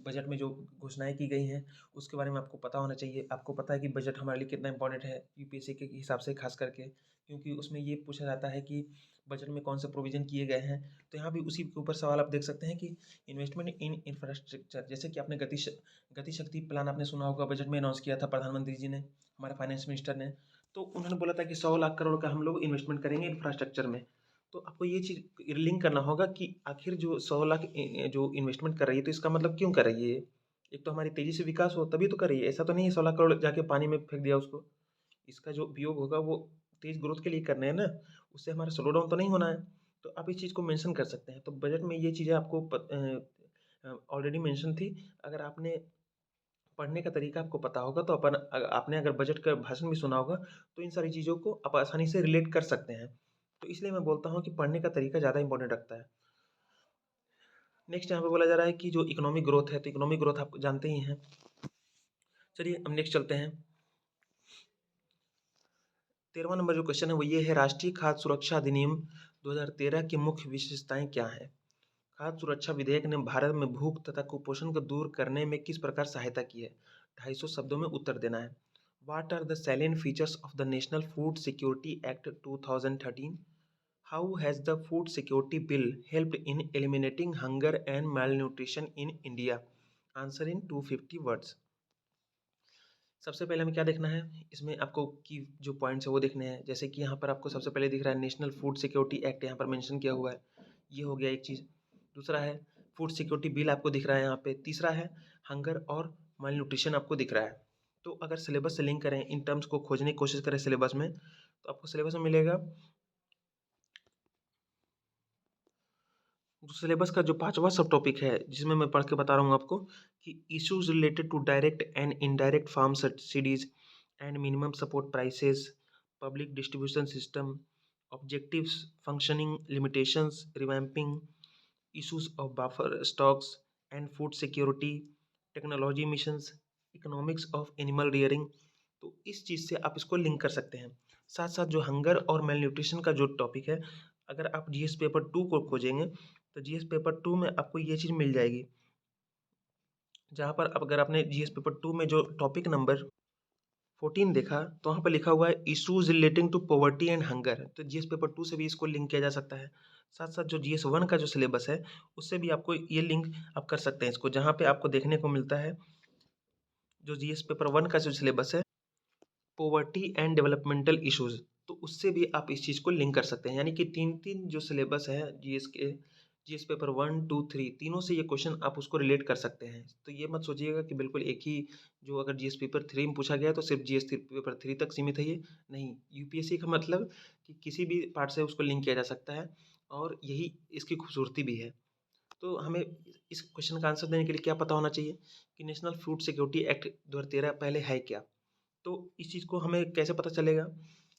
बजट में जो घोषणाएँ की गई हैं, उसके बारे में आपको पता होना चाहिए। आपको पता है कि बजट हमारे लिए कितना इम्पोर्टेंट है यूपीएससी के हिसाब से ख़ास करके, क्योंकि उसमें ये पूछा जाता है कि बजट में कौन से प्रोविज़न किए गए हैं। तो यहाँ भी उसी के ऊपर सवाल आप देख सकते हैं कि इन्वेस्टमेंट इन इंफ्रास्ट्रक्चर, जैसे कि आपने गति शक्ति प्लान आपने सुना होगा, बजट में अनाउंस किया था प्रधानमंत्री जी ने, हमारे फाइनेंस मिनिस्टर ने। तो उन्होंने बोला था कि 100 लाख करोड़ का हम लोग इन्वेस्टमेंट करेंगे इंफ्रास्ट्रक्चर में। तो आपको ये चीज़ लिंक करना होगा कि आखिर जो 100 लाख जो इन्वेस्टमेंट कर रही है तो इसका मतलब क्यों कर रही है ये? एक तो हमारी तेज़ी से विकास हो तभी तो कर रही है। ऐसा तो नहीं है 100 लाख करोड़ जाके पानी में फेंक दिया उसको। इसका जो उपयोग होगा वो तेज़ ग्रोथ के लिए करने हैं ना, उससे हमारा स्लो डाउन तो नहीं होना है। तो आप इस चीज़ को मेंशन कर सकते हैं। तो बजट में ये चीज़ें आपको ऑलरेडी मेंशन थी। अगर आपने पढ़ने का तरीका आपको पता होगा तो आपने अगर बजट का भाषण भी सुना होगा तो इन सारी चीज़ों को आप आसानी से रिलेट कर सकते हैं। तो इसलिए मैं बोलता हूँ कि पढ़ने का तरीका ज़्यादा इंपॉर्टेंट रखता है। नेक्स्ट यहाँ पे बोला जा रहा है कि जो इकोनॉमिक ग्रोथ है, तो इकोनॉमिक ग्रोथ आप जानते ही हैं। चलिए हम नेक्स्ट चलते हैं। 13वां नंबर जो क्वेश्चन है वो ये है, राष्ट्रीय खाद्य सुरक्षा अधिनियम 2013 की मुख्य विशेषताएं क्या हैं? खाद्य सुरक्षा विधेयक ने भारत में भूख तथा कुपोषण को दूर करने में किस प्रकार सहायता की है? 250 शब्दों में उत्तर देना है। What are the salient features of the National Food Security Act 2013? How has the Food Security Bill helped in eliminating hunger and malnutrition in India? Answer in 250 words. सबसे पहले हमें क्या देखना है, इसमें आपको की जो पॉइंट्स है वो देखने हैं। जैसे कि यहाँ पर आपको सबसे पहले दिख रहा है नेशनल फूड सिक्योरिटी एक्ट, यहाँ पर मेंशन किया हुआ है, ये हो गया एक चीज़। दूसरा है फूड सिक्योरिटी बिल आपको दिख रहा है यहाँ पे। तीसरा है हंगर और माल न्यूट्रिशन आपको दिख रहा है। तो अगर सिलेबस से लिंक करें, इन टर्म्स को खोजने की कोशिश करें सिलेबस में, तो आपको सिलेबस में मिलेगा सिलेबस का जो 5वां सब टॉपिक है जिसमें मैं पढ़ के बता रहा हूँ आपको कि issues related to direct and indirect farm subsidies and minimum support prices, public distribution system, objectives, functioning limitations, revamping, issues of buffer stocks and food security, technology missions, economics of animal rearing. तो इस चीज़ से आप इसको link कर सकते हैं। साथ साथ जो हंगर और मेल न्यूट्रिशन का जो टॉपिक है, अगर आप जीएस पेपर 2 को खोजेंगे तो जीएस पेपर 2 में आपको ये चीज़ मिल जाएगी, जहाँ पर अगर आपने जीएस पेपर 2 में जो टॉपिक नंबर 14 देखा तो वहाँ पे लिखा हुआ है issues relating to poverty and hunger, तो जीएस पेपर 2 से भी इसको लिंक किया जा सकता है। साथ साथ जो जीएस 1 का जो सिलेबस है उससे भी आपको ये लिंक आप कर सकते हैं इसको, जहाँ पे आपको देखने को मिलता है जो जीएस पेपर 1 का जो सिलेबस है पॉवर्टी एंड डेवलपमेंटल इश्यूज, तो उससे भी आप इस चीज़ को लिंक कर सकते हैं। यानी कि 3-3 जो सिलेबस है जीएस के, जीएस पेपर 1, 2, 3 तीनों से ये क्वेश्चन आप उसको रिलेट कर सकते हैं। तो ये मत सोचिएगा कि बिल्कुल एक ही, जो अगर जीएस पेपर 3 में पूछा गया तो सिर्फ जीएस पेपर 3 तक सीमित है ये, नहीं। यूपीएससी का मतलब कि किसी भी पार्ट से उसको लिंक किया जा सकता है और यही इसकी खूबसूरती भी है। तो हमें इस क्वेश्चन का आंसर देने के लिए क्या पता होना चाहिए कि नेशनल फूड सिक्योरिटी एक्ट 2013 पहले है क्या? तो इस चीज़ को हमें कैसे पता चलेगा?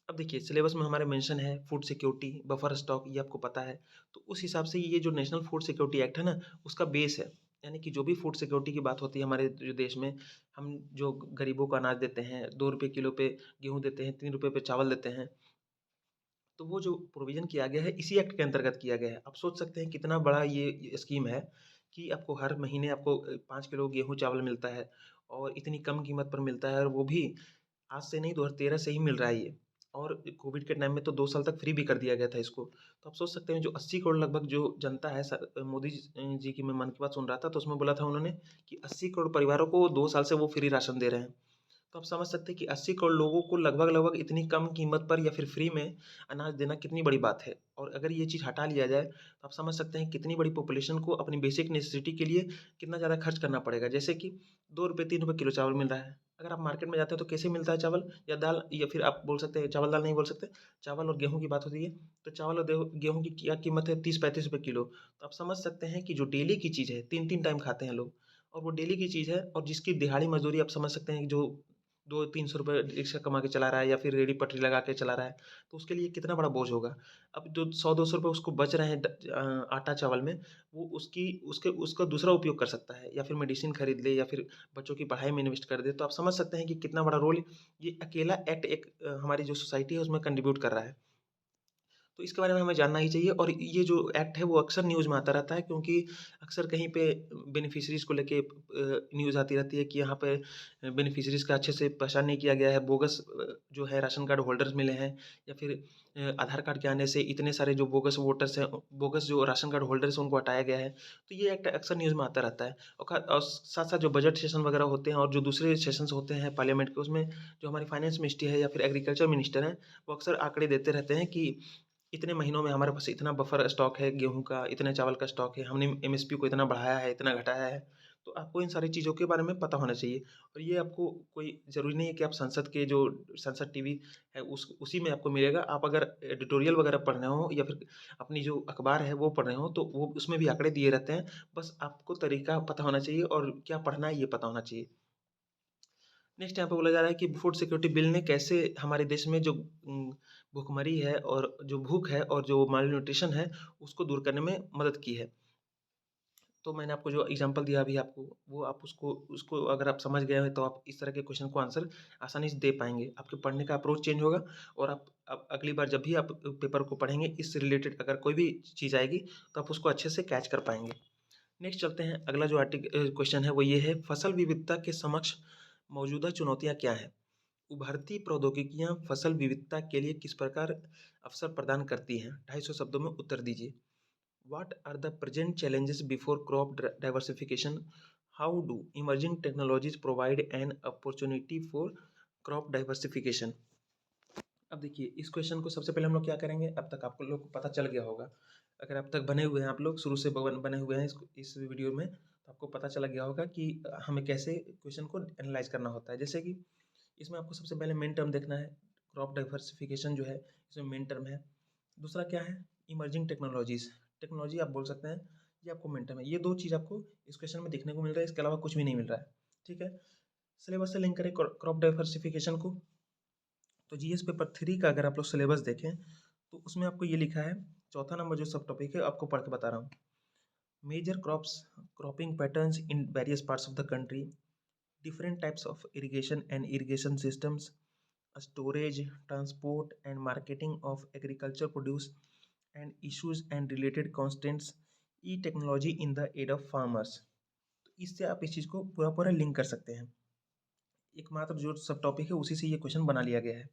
अब देखिए सिलेबस में हमारे मेंशन है फूड सिक्योरिटी, बफर स्टॉक, ये आपको पता है। तो उस हिसाब से ये जो नेशनल फूड सिक्योरिटी एक्ट है ना, उसका बेस है। यानी कि जो भी फूड सिक्योरिटी की बात होती है हमारे जो देश में, हम जो गरीबों को अनाज देते हैं, 2 रुपए किलो पे गेहूँ देते हैं, 3 रुपए पे चावल देते हैं, तो वो जो प्रोविज़न किया गया है इसी एक्ट के अंतर्गत किया गया है। आप सोच सकते हैं कितना बड़ा ये स्कीम है कि आपको हर महीने आपको 5 किलो गेहूँ चावल मिलता है और इतनी कम कीमत पर मिलता है, और वो भी आज से नहीं 2013 से ही मिल रहा है ये। और कोविड के टाइम में तो 2 साल तक फ्री भी कर दिया गया था इसको। तो आप सोच सकते हैं जो 80 करोड़ लगभग जो जनता है, मोदी जी की मैं मन की बात सुन रहा था तो उसमें बोला था उन्होंने कि 80 करोड़ परिवारों को 2 साल से वो फ्री राशन दे रहे हैं। तो आप समझ सकते हैं कि 80 करोड़ लोगों को लगभग-लगभग इतनी कम कीमत पर या फिर फ्री में अनाज देना कितनी बड़ी बात है। और अगर ये चीज़ हटा लिया जाए, तो आप समझ सकते हैं कितनी बड़ी पॉपुलेशन को अपनी बेसिक नेसेसिटी के लिए कितना ज़्यादा खर्च करना पड़ेगा। जैसे कि ₹2 ₹3 किलो चावल मिल रहा है। अगर आप मार्केट में जाते हो तो कैसे मिलता है चावल या दाल, या फिर आप बोल सकते हैं चावल-दाल नहीं बोल सकते, चावल और गेहूँ की बात होती है। तो चावल और गेहूँ की क्या कीमत है, ₹30-35 किलो। तो आप समझ सकते हैं कि जो डेली की चीज़ है, 3-3 टाइम खाते हैं लोग, और वो डेली की चीज़ है और जिसकी दिहाड़ी मज़दूरी आप समझ सकते हैं कि जो 200-300 रिक्शा कमा के चला रहा है या फिर रेहड़ी पटरी लगा के चला रहा है, तो उसके लिए कितना बड़ा बोझ होगा। अब जो 100-200 उसको बच रहे हैं आटा चावल में, वो उसका दूसरा उपयोग कर सकता है या फिर मेडिसिन खरीद ले या फिर बच्चों की पढ़ाई में इन्वेस्ट कर दे। तो आप समझ सकते हैं कि कितना बड़ा रोल ये अकेला एक्ट एक हमारी जो सोसाइटी है उसमें कंट्रीब्यूट कर रहा है। तो इसके बारे में हमें जानना ही चाहिए, और ये जो एक्ट है वो अक्सर न्यूज़ में आता रहता है, क्योंकि अक्सर कहीं पे बेनिफिशियरीज़ को लेके न्यूज़ आती रहती है कि यहाँ पे बेनिफिशियरीज़ का अच्छे से पहचान नहीं किया गया है, बोगस जो है राशन कार्ड होल्डर्स मिले हैं, या फिर आधार कार्ड के आने से इतने सारे जो बोगस वोटर्स हैं, बोगस जो राशन कार्ड होल्डर्स हैं उनको हटाया गया है। तो ये एक्ट अक्सर न्यूज़ में आता रहता है, और साथ-साथ जो बजट सेशन वगैरह होते हैं और जो दूसरे सेशंस होते हैं पार्लियामेंट के, उसमें जो हमारी फाइनेंस मिनिस्ट्री है या फिर एग्रीकल्चर मिनिस्टर हैं, वो अक्सर आंकड़े देते रहते हैं कि इतने महीनों में हमारे पास इतना बफर स्टॉक है गेहूँ का, इतने चावल का स्टॉक है, हमने एमएसपी को इतना बढ़ाया है, इतना घटाया है। तो आपको इन सारी चीज़ों के बारे में पता होना चाहिए, और ये आपको कोई ज़रूरी नहीं है कि आप संसद के जो संसद टीवी है उसी में आपको मिलेगा। आप अगर एडिटोरियल वगैरह पढ़ रहे हो या फिर अपनी जो अखबार है वो पढ़ रहे हो, तो वो उसमें भी आंकड़े दिए रहते हैं। बस आपको तरीका पता होना चाहिए और क्या पढ़ना है ये पता होना चाहिए। नेक्स्ट यहाँ पे बोला जा रहा है कि फूड सिक्योरिटी बिल ने कैसे हमारे देश में जो भूखमरी है और जो भूख है और जो मालन्यूट्रिशन है उसको दूर करने में मदद की है। तो मैंने आपको जो एग्जांपल दिया अभी आपको, वो आप उसको उसको अगर आप समझ गए हैं तो आप इस तरह के क्वेश्चन को आंसर आसानी से दे पाएँगे। आपके पढ़ने का अप्रोच चेंज होगा, और आप अगली बार जब भी आप पेपर को पढ़ेंगे इससे रिलेटेड अगर कोई भी चीज़ आएगी तो आप उसको अच्छे से कैच कर पाएँगे। नेक्स्ट चलते हैं, अगला जो क्वेश्चन है वो ये है, फसल विविधता के समक्ष मौजूदा चुनौतियाँ क्या हैं? उभरती प्रौद्योगिकियाँ फसल विविधता के लिए किस प्रकार अवसर प्रदान करती हैं? 250 शब्दों में उत्तर दीजिए। What are the present challenges before crop diversification? How do emerging technologies provide an opportunity for crop diversification? अब देखिए इस क्वेश्चन को सबसे पहले हम लोग क्या करेंगे, अब तक आप लोग को पता चल गया होगा। अगर अब तक बने हुए हैं आप लोग शुरू से बने हुए हैं इस वीडियो में, तो आपको पता चला गया होगा कि हमें कैसे क्वेश्चन को एनालाइज करना होता है। जैसे कि इसमें आपको सबसे पहले मेन टर्म देखना है, क्रॉप डाइवर्सिफिकेशन जो है इसमें मेन टर्म है। दूसरा क्या है, इमर्जिंग टेक्नोलॉजीज़, टेक्नोलॉजी आप बोल सकते हैं, ये आपको मेन टर्म है। ये दो चीज़ आपको इस क्वेश्चन में देखने को मिल रहा है, इसके अलावा कुछ भी नहीं मिल रहा है। ठीक है, सिलेबस से लिंक करें क्रॉप डाइवर्सिफिकेशन को, तो जीएस पेपर 3 का अगर आप लोग सिलेबस देखें तो उसमें आपको ये लिखा है, चौथा नंबर जो सब टॉपिक है आपको पढ़ के बता रहा हूँ। Major crops, cropping patterns in various parts of the country, different types of irrigation and irrigation systems, storage, transport and marketing of agriculture produce and issues and related constraints, e technology in the aid of farmers. तो इससे आप इस चीज़ को पूरा पूरा link कर सकते हैं। एकमात्र जो सब टॉपिक है उसी से ये क्वेश्चन बना लिया गया है।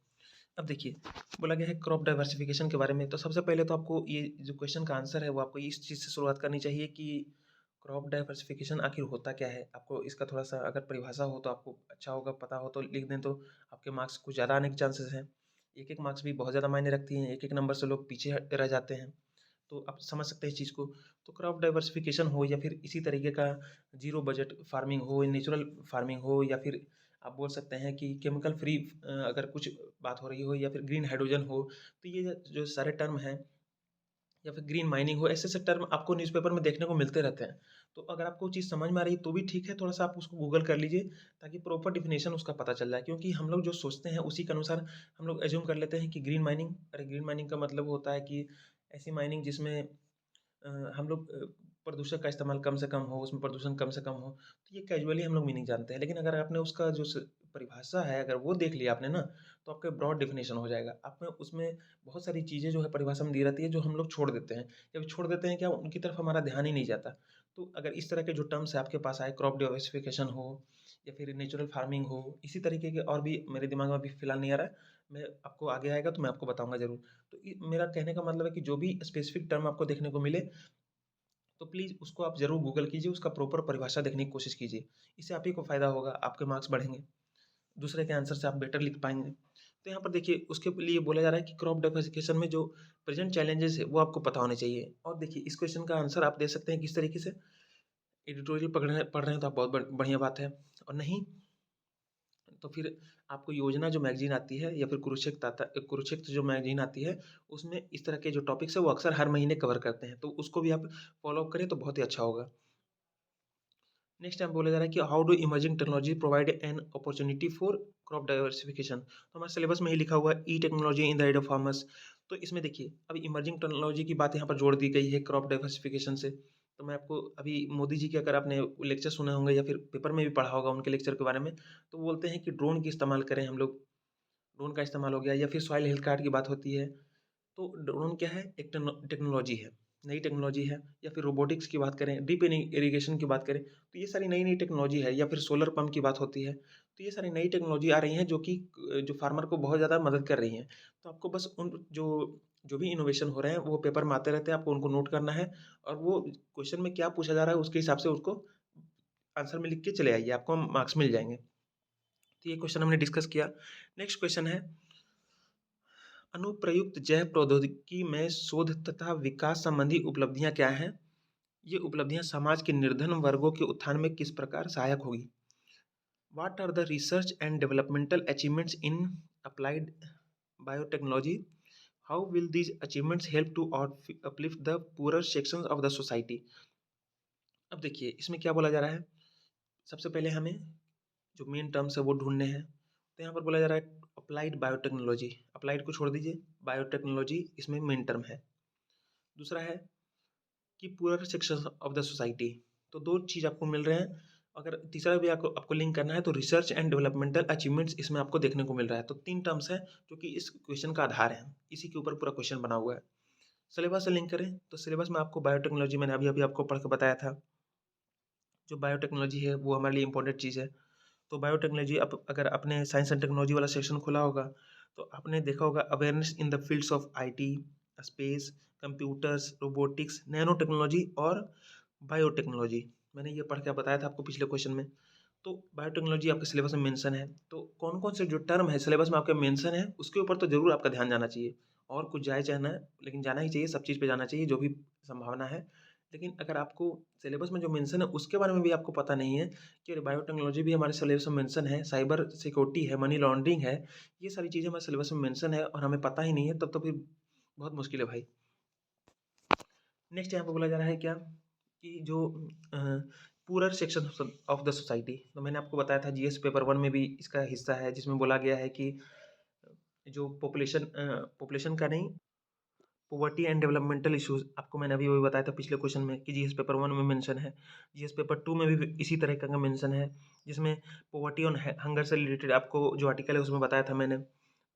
अब देखिए, बोला गया है क्रॉप डाइवर्सिफिकेशन के बारे में। तो सबसे पहले तो आपको ये जो क्वेश्चन का आंसर है वो आपको इस चीज़ से शुरुआत करनी चाहिए कि क्रॉप डाइवर्सिफिकेशन आखिर होता क्या है। आपको इसका थोड़ा सा अगर परिभाषा हो तो आपको अच्छा होगा, पता हो तो लिख दें तो आपके मार्क्स कुछ ज़्यादा आने के चांसेस हैं। एक एक मार्क्स भी बहुत ज़्यादा मायने रखती हैं, एक एक नंबर से लोग पीछे रह जाते हैं। तो आप समझ सकते हैं इस चीज़ को। तो क्रॉप डाइवर्सिफिकेशन हो या फिर इसी तरीके का जीरो बजट फार्मिंग हो, नेचुरल फार्मिंग हो, या फिर आप बोल सकते हैं कि केमिकल फ्री अगर कुछ बात हो रही हो, या फिर ग्रीन हाइड्रोजन हो, तो ये जो सारे टर्म हैं, या फिर ग्रीन माइनिंग हो, ऐसे ऐसे टर्म आपको न्यूज़पेपर में देखने को मिलते रहते हैं। तो अगर आपको चीज़ समझ में आ रही है तो भी ठीक है, थोड़ा सा आप उसको गूगल कर लीजिए ताकि प्रॉपर डिफिनेशन उसका पता चल जाए। क्योंकि हम लोग जो सोचते हैं उसी के अनुसार हम लोग एज्यूम कर लेते हैं कि ग्रीन माइनिंग, अरे ग्रीन माइनिंग का मतलब होता है कि ऐसी माइनिंग जिसमें हम लोग प्रदूषण का इस्तेमाल कम से कम हो, उसमें प्रदूषण कम से कम हो। तो ये कैजुअली हम लोग मीनिंग जानते हैं, लेकिन अगर आपने उसका जो परिभाषा है अगर वो देख लिया आपने ना, तो आपका ब्रॉड डिफिनेशन हो जाएगा। आप में उसमें बहुत सारी चीज़ें जो है परिभाषा में दी रहती है जो हम लोग छोड़ देते हैं। जब छोड़ देते हैं क्या, उनकी तरफ हमारा ध्यान ही नहीं जाता। तो अगर इस तरह के जो टर्म्स है आपके पास आए, क्रॉप डाइवर्सिफिकेशन हो या फिर नेचुरल फार्मिंग हो, इसी तरीके के और भी मेरे दिमाग में अभी फिलहाल नहीं आ रहा है, मैं आपको आगे आएगा तो मैं आपको बताऊंगा ज़रूर। तो मेरा कहने का मतलब है कि जो भी स्पेसिफिक टर्म आपको देखने को मिले तो प्लीज़ उसको आप ज़रूर गूगल कीजिए, उसका प्रॉपर परिभाषा देखने की कोशिश कीजिए। इससे आप ही को फ़ायदा होगा, आपके मार्क्स बढ़ेंगे, दूसरे के आंसर से आप बेटर लिख पाएँगे। तो यहाँ पर देखिए उसके लिए बोला जा रहा है कि क्रॉप डाइवर्सिफिकेशन में जो प्रेज़ेंट चैलेंजेज़ है वो आपको पता होने चाहिए। और देखिए इस क्वेश्चन का आंसर आप दे सकते हैं किस तरीके से, एडिटोरियल पढ़ रहे हैं तो आप बहुत बढ़िया बात है, और नहीं तो फिर आपको योजना जो मैगज़ीन आती है या फिर कुरुक्षेत्र जो मैगज़ीन आती है, उसमें इस तरह के जो टॉपिक्स हैं वो अक्सर हर महीने कवर करते हैं, तो उसको भी आप फ़ॉलो अप करें तो बहुत ही अच्छा होगा। नेक्स्ट टाइम बोला जा रहा है कि how do emerging technology provide an opportunity for crop diversification. तो हमारे सिलेबस में ही लिखा हुआ है e technology in the aid of farmers. तो इसमें देखिए अभी इमर्जिंग टेक्नोलॉजी की बात यहाँ पर जोड़ दी गई है क्रॉप डाइवर्सिफिकेशन से। तो मैं आपको अभी मोदी जी के अगर आपने लेक्चर सुने होंगे या फिर पेपर में भी पढ़ा होगा उनके लेक्चर के बारे में, तो बोलते हैं कि ड्रोन की इस्तेमाल करें हम लोग। ड्रोन का इस्तेमाल हो गया, या फिर सॉइल हेल्थ कार्ड की बात होती है। तो ड्रोन क्या है, एक टेक्नोलॉजी है, नई टेक्नोलॉजी है। या फिर रोबोटिक्स की बात करें, डीप इरिगेशन की बात करें, तो ये सारी नई नई टेक्नोलॉजी है। या फिर सोलर पंप की बात होती है, तो ये सारी नई टेक्नोलॉजी आ रही हैं जो कि जो फार्मर को बहुत ज़्यादा मदद कर रही हैं। तो आपको बस उन जो जो भी इनोवेशन हो रहे हैं वो पेपर में आते रहते हैं, आपको उनको नोट करना है, और वो क्वेश्चन में क्या पूछा जा रहा है उसके हिसाब से उसको आंसर में लिख के चले आइए, आपको मार्क्स मिल जाएंगे। तो ये क्वेश्चन हमने डिस्कस किया। नेक्स्ट क्वेश्चन है, अनुप्रयुक्त जैव प्रौद्योगिकी में शोध तथा विकास संबंधी उपलब्धियां क्या हैं? ये उपलब्धियां समाज के निर्धन वर्गों के उत्थान में किस प्रकार सहायक होगी? What are the research and developmental achievements in applied biotechnology? How will these achievements help to uplift the poorer sections of the society? अब देखिए इसमें क्या बोला जा रहा है, सबसे पहले हमें जो मेन टर्म्स है वो ढूंढने हैं। तो यहाँ पर बोला जा रहा है अप्लाइड बायोटेक्नोलॉजी, अप्लाइड को छोड़ दीजिए, बायोटेक्नोलॉजी इसमें मेन टर्म है। दूसरा है कि poor section of the society, तो दो चीज़ आपको मिल रहे हैं। अगर तीसरा भी आपको लिंक करना है तो रिसर्च एंड डेवलपमेंटल अचीवमेंट्स इसमें आपको देखने को मिल रहा है। तो तीन टर्म्स हैं जो कि इस क्वेश्चन का आधार है, इसी के ऊपर पूरा क्वेश्चन बना हुआ है। सिलेबस से लिंक करें तो सिलेबस में आपको बायोटेक्नोलॉजी मैंने अभी अभी आपको पढ़ के बताया था। जो बायोटेक्नोलॉजी है वो हमारे लिए इंपॉर्टेंट चीज़ है। तो बायोटेक्नोलॉजी अगर आपने साइंस एंड टेक्नोलॉजी वाला सेक्शन खोला होगा तो आपने देखा होगा awareness in the fields of IT, space, computers, robotics, nano technology और बायोटेक्नोलॉजी। मैंने ये पढ़ के बताया था आपको पिछले क्वेश्चन में। तो बायोटेक्नोलॉजी आपके सिलेबस में मेंशन है, तो कौन कौन से जो टर्म है सिलेबस में आपके मेंशन है उसके ऊपर तो जरूर आपका ध्यान जाना चाहिए। और कुछ जाए चाहे ना, लेकिन जाना ही चाहिए, सब चीज़ पे जाना चाहिए जो भी संभावना है। लेकिन अगर आपको सिलेबस में जो मेंशन है उसके बारे में भी आपको पता नहीं है कि अरे बायोटेक्नोलॉजी भी हमारे सिलेबस में मेंशन है, साइबर सिक्योरिटी है, मनी लॉन्ड्रिंग है, ये सारी चीज़ें हमारे सिलेबस में मेंशन है और हमें पता ही नहीं है, तब तो फिर बहुत मुश्किल है भाई। नेक्स्ट यहाँ पे बोला जा रहा है क्या कि जो poor section of the society, तो मैंने आपको बताया था जीएस पेपर 1 में भी इसका हिस्सा है जिसमें बोला गया है कि जो पॉपुलेशन का नहीं, पॉवर्टी एंड डेवलपमेंटल इश्यूज, आपको मैंने अभी वही बताया था पिछले क्वेश्चन में कि जीएस पेपर 1 में मेंशन है। जीएस पेपर 2 में भी इसी तरह का मेंशन है जिसमें पॉवर्टी और हंगर से रिलेटेड आपको जो आर्टिकल है उसमें बताया था मैंने।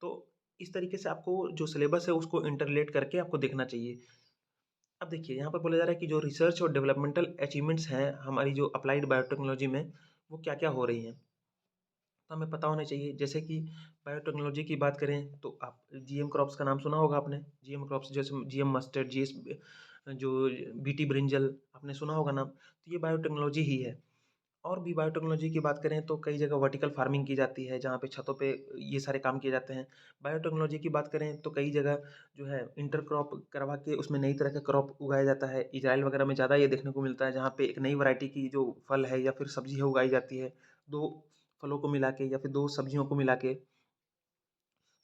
तो इस तरीके से आपको जो सिलेबस है उसको इंटरलेट करके आपको देखना चाहिए। अब देखिए यहाँ पर बोला जा रहा है कि जो रिसर्च और डेवलपमेंटल अचीवमेंट्स हैं हमारी जो अप्लाइड बायोटेक्नोलॉजी में, वो क्या-क्या हो रही हैं। तो हमें पता होना चाहिए, जैसे कि बायोटेक्नोलॉजी की बात करें तो आप जीएम क्रॉप्स का नाम सुना होगा आपने। जीएम क्रॉप्स जैसे जीएम मस्टर्ड, जो बीटी ब्रिंजल आपने सुना होगा नाम, तो ये बायोटेक्नोलॉजी ही है। और भी बायोटेक्नोलॉजी की बात करें तो कई जगह वर्टिकल फार्मिंग की जाती है, जहाँ पे छतों पे ये सारे काम किए जाते हैं। बायोटेक्नोलॉजी की बात करें तो कई जगह जो है इंटरक्रॉप करवा के उसमें नई तरह का क्रॉप उगाया जाता है। इज़राइल वगैरह में ज़्यादा ये देखने को मिलता है, जहाँ पे एक नई वैरायटी की जो फल है या फिर सब्ज़ी है उगाई जाती है, 2 फलों को मिला के या फिर 2 सब्जियों को मिला के।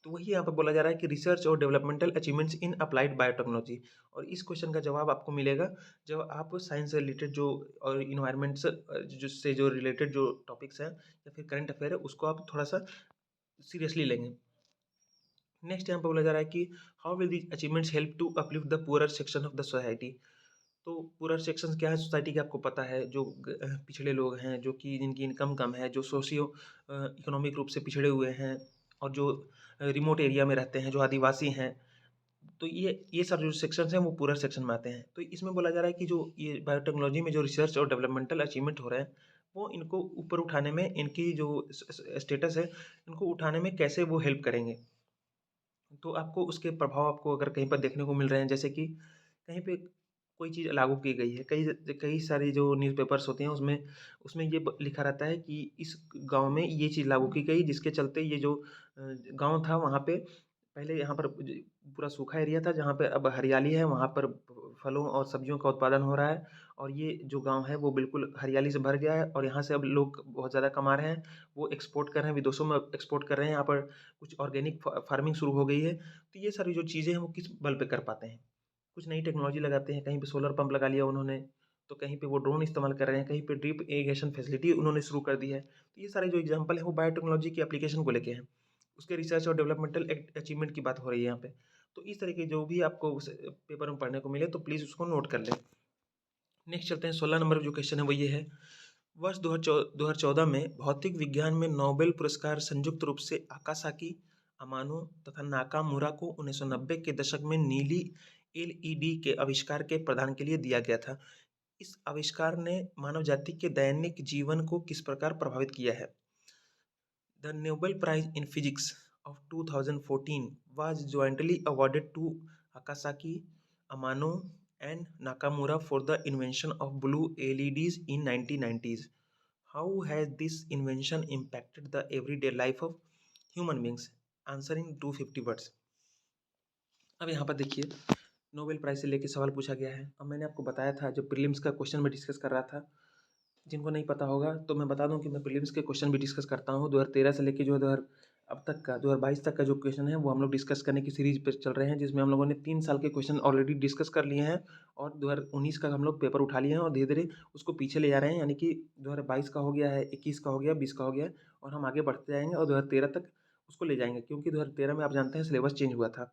तो वही यहाँ पे बोला जा रहा है कि रिसर्च और developmental achievements in applied biotechnology. और इस क्वेश्चन का जवाब आपको मिलेगा जब आप साइंस से रिलेटेड जो और इन्वायरमेंट से जिससे जो रिलेटेड जो टॉपिक्स हैं या फिर करंट अफेयर है उसको आप थोड़ा सा सीरियसली लेंगे। नेक्स्ट यहाँ पे बोला जा रहा है कि how will these achievements help to uplift the poorer section of the society. तो पुअरर सेक्शन क्या है सोसाइटी के, आपको पता है जो पिछड़े लोग हैं, जो कि जिनकी इनकम कम है, जो सोशियो इकोनॉमिक रूप से पिछड़े हुए हैं, और जो रिमोट एरिया में रहते हैं, जो आदिवासी हैं। तो ये सब जो सेक्शंस हैं वो पुअरर सेक्शन में आते हैं। तो इसमें बोला जा रहा है कि जो ये बायोटेक्नोलॉजी में जो रिसर्च और डेवलपमेंटल अचीवमेंट हो रहे हैं, वो इनको ऊपर उठाने में, इनकी जो स्टेटस है, इनको उठाने में कैसे वो हेल्प करेंगे। तो आपको उसके प्रभाव आपको अगर कहीं पर देखने को मिल रहे हैं, जैसे कि कहीं पे कोई चीज़ लागू की गई है, कई कई सारी जो न्यूज़पेपर्स होते हैं उसमें उसमें ये लिखा रहता है कि इस गांव में ये चीज़ लागू की गई, जिसके चलते ये जो गांव था वहाँ पे पहले यहाँ पर पूरा सूखा एरिया था, जहाँ पे अब हरियाली है, वहाँ पर फलों और सब्जियों का उत्पादन हो रहा है। और ये जो गांव है वो बिल्कुल हरियाली से भर गया है, और यहाँ से अब लोग बहुत ज़्यादा कमा रहे हैं, वो एक्सपोर्ट कर रहे हैं, विदेशों में एक्सपोर्ट कर रहे हैं। यहाँ पर कुछ ऑर्गेनिक फार्मिंग शुरू हो गई है। तो ये सारी जो चीज़ें हैं वो किस बल पे कर पाते हैं, कुछ नई टेक्नोलॉजी लगाते हैं, कहीं पे सोलर पंप लगा लिया उन्होंने, तो कहीं पे वो ड्रोन इस्तेमाल कर रहे हैं, कहीं पे ड्रिप इरिगेशन फैसिलिटी उन्होंने शुरू कर दी है। तो ये सारे जो एग्जांपल है वो बायोटेक्नोलॉजी की एप्लीकेशन को लेके हैं, उसके रिसर्च और डेवलपमेंटल अचीवमेंट की बात हो रही है यहाँ पे। तो इस तरह के जो भी आपको उस पेपर में पढ़ने को मिले तो प्लीज़ उसको नोट कर लें। नेक्स्ट चलते हैं, 16 नंबर जो क्वेश्चन है वो ये है, वर्ष 2014 में भौतिक विज्ञान में नोबेल पुरस्कार संयुक्त रूप से आकासाकी, अमानो तथा नाकामुरा को 1990 के दशक में नीली एलईडी के आविष्कार के प्रदान के लिए दिया गया था। इस आविष्कार ने मानव जाति के दैनिक जीवन को किस प्रकार प्रभावित किया है। The Nobel Prize in Physics of 2014 was jointly awarded to Akasaki, Amano, and Nakamura for the invention of blue LEDs in 1990s. How has this invention impacted the everyday life of human beings? Answer in 250 words. अब यहाँ पर देखिए, Nobel prize से लेके सवाल पूछा गया है। अब मैंने आपको बताया था, जब प्रीलिम्स का क्वेश्चन में डिस्कस कर रहा था, जिनको नहीं पता होगा तो मैं बता दूं कि मैं प्रीलिम्स के क्वेश्चन भी डिस्कस करता हूं। 2013 से लेके जो 2000 अब तक का 2022 तक का जो क्वेश्चन है वो हम लोग डिस्कस करने की सीरीज पे चल रहे हैं, जिसमें हम लोगों ने 3 साल के क्वेश्चन ऑलरेडी डिस्कस कर लिए हैं, और 2019 का हम लोग पेपर उठा लिए हैं और धीरे धीरे उसको पीछे ले जा रहे हैं। यानी कि 2022 का हो गया है, 21 का हो गया, 20 का हो गया, और हम आगे बढ़ते जाएंगे और 2013 तक उसको ले जाएंगे, क्योंकि 2013 में आप जानते हैं सिलेबस चेंज हुआ था।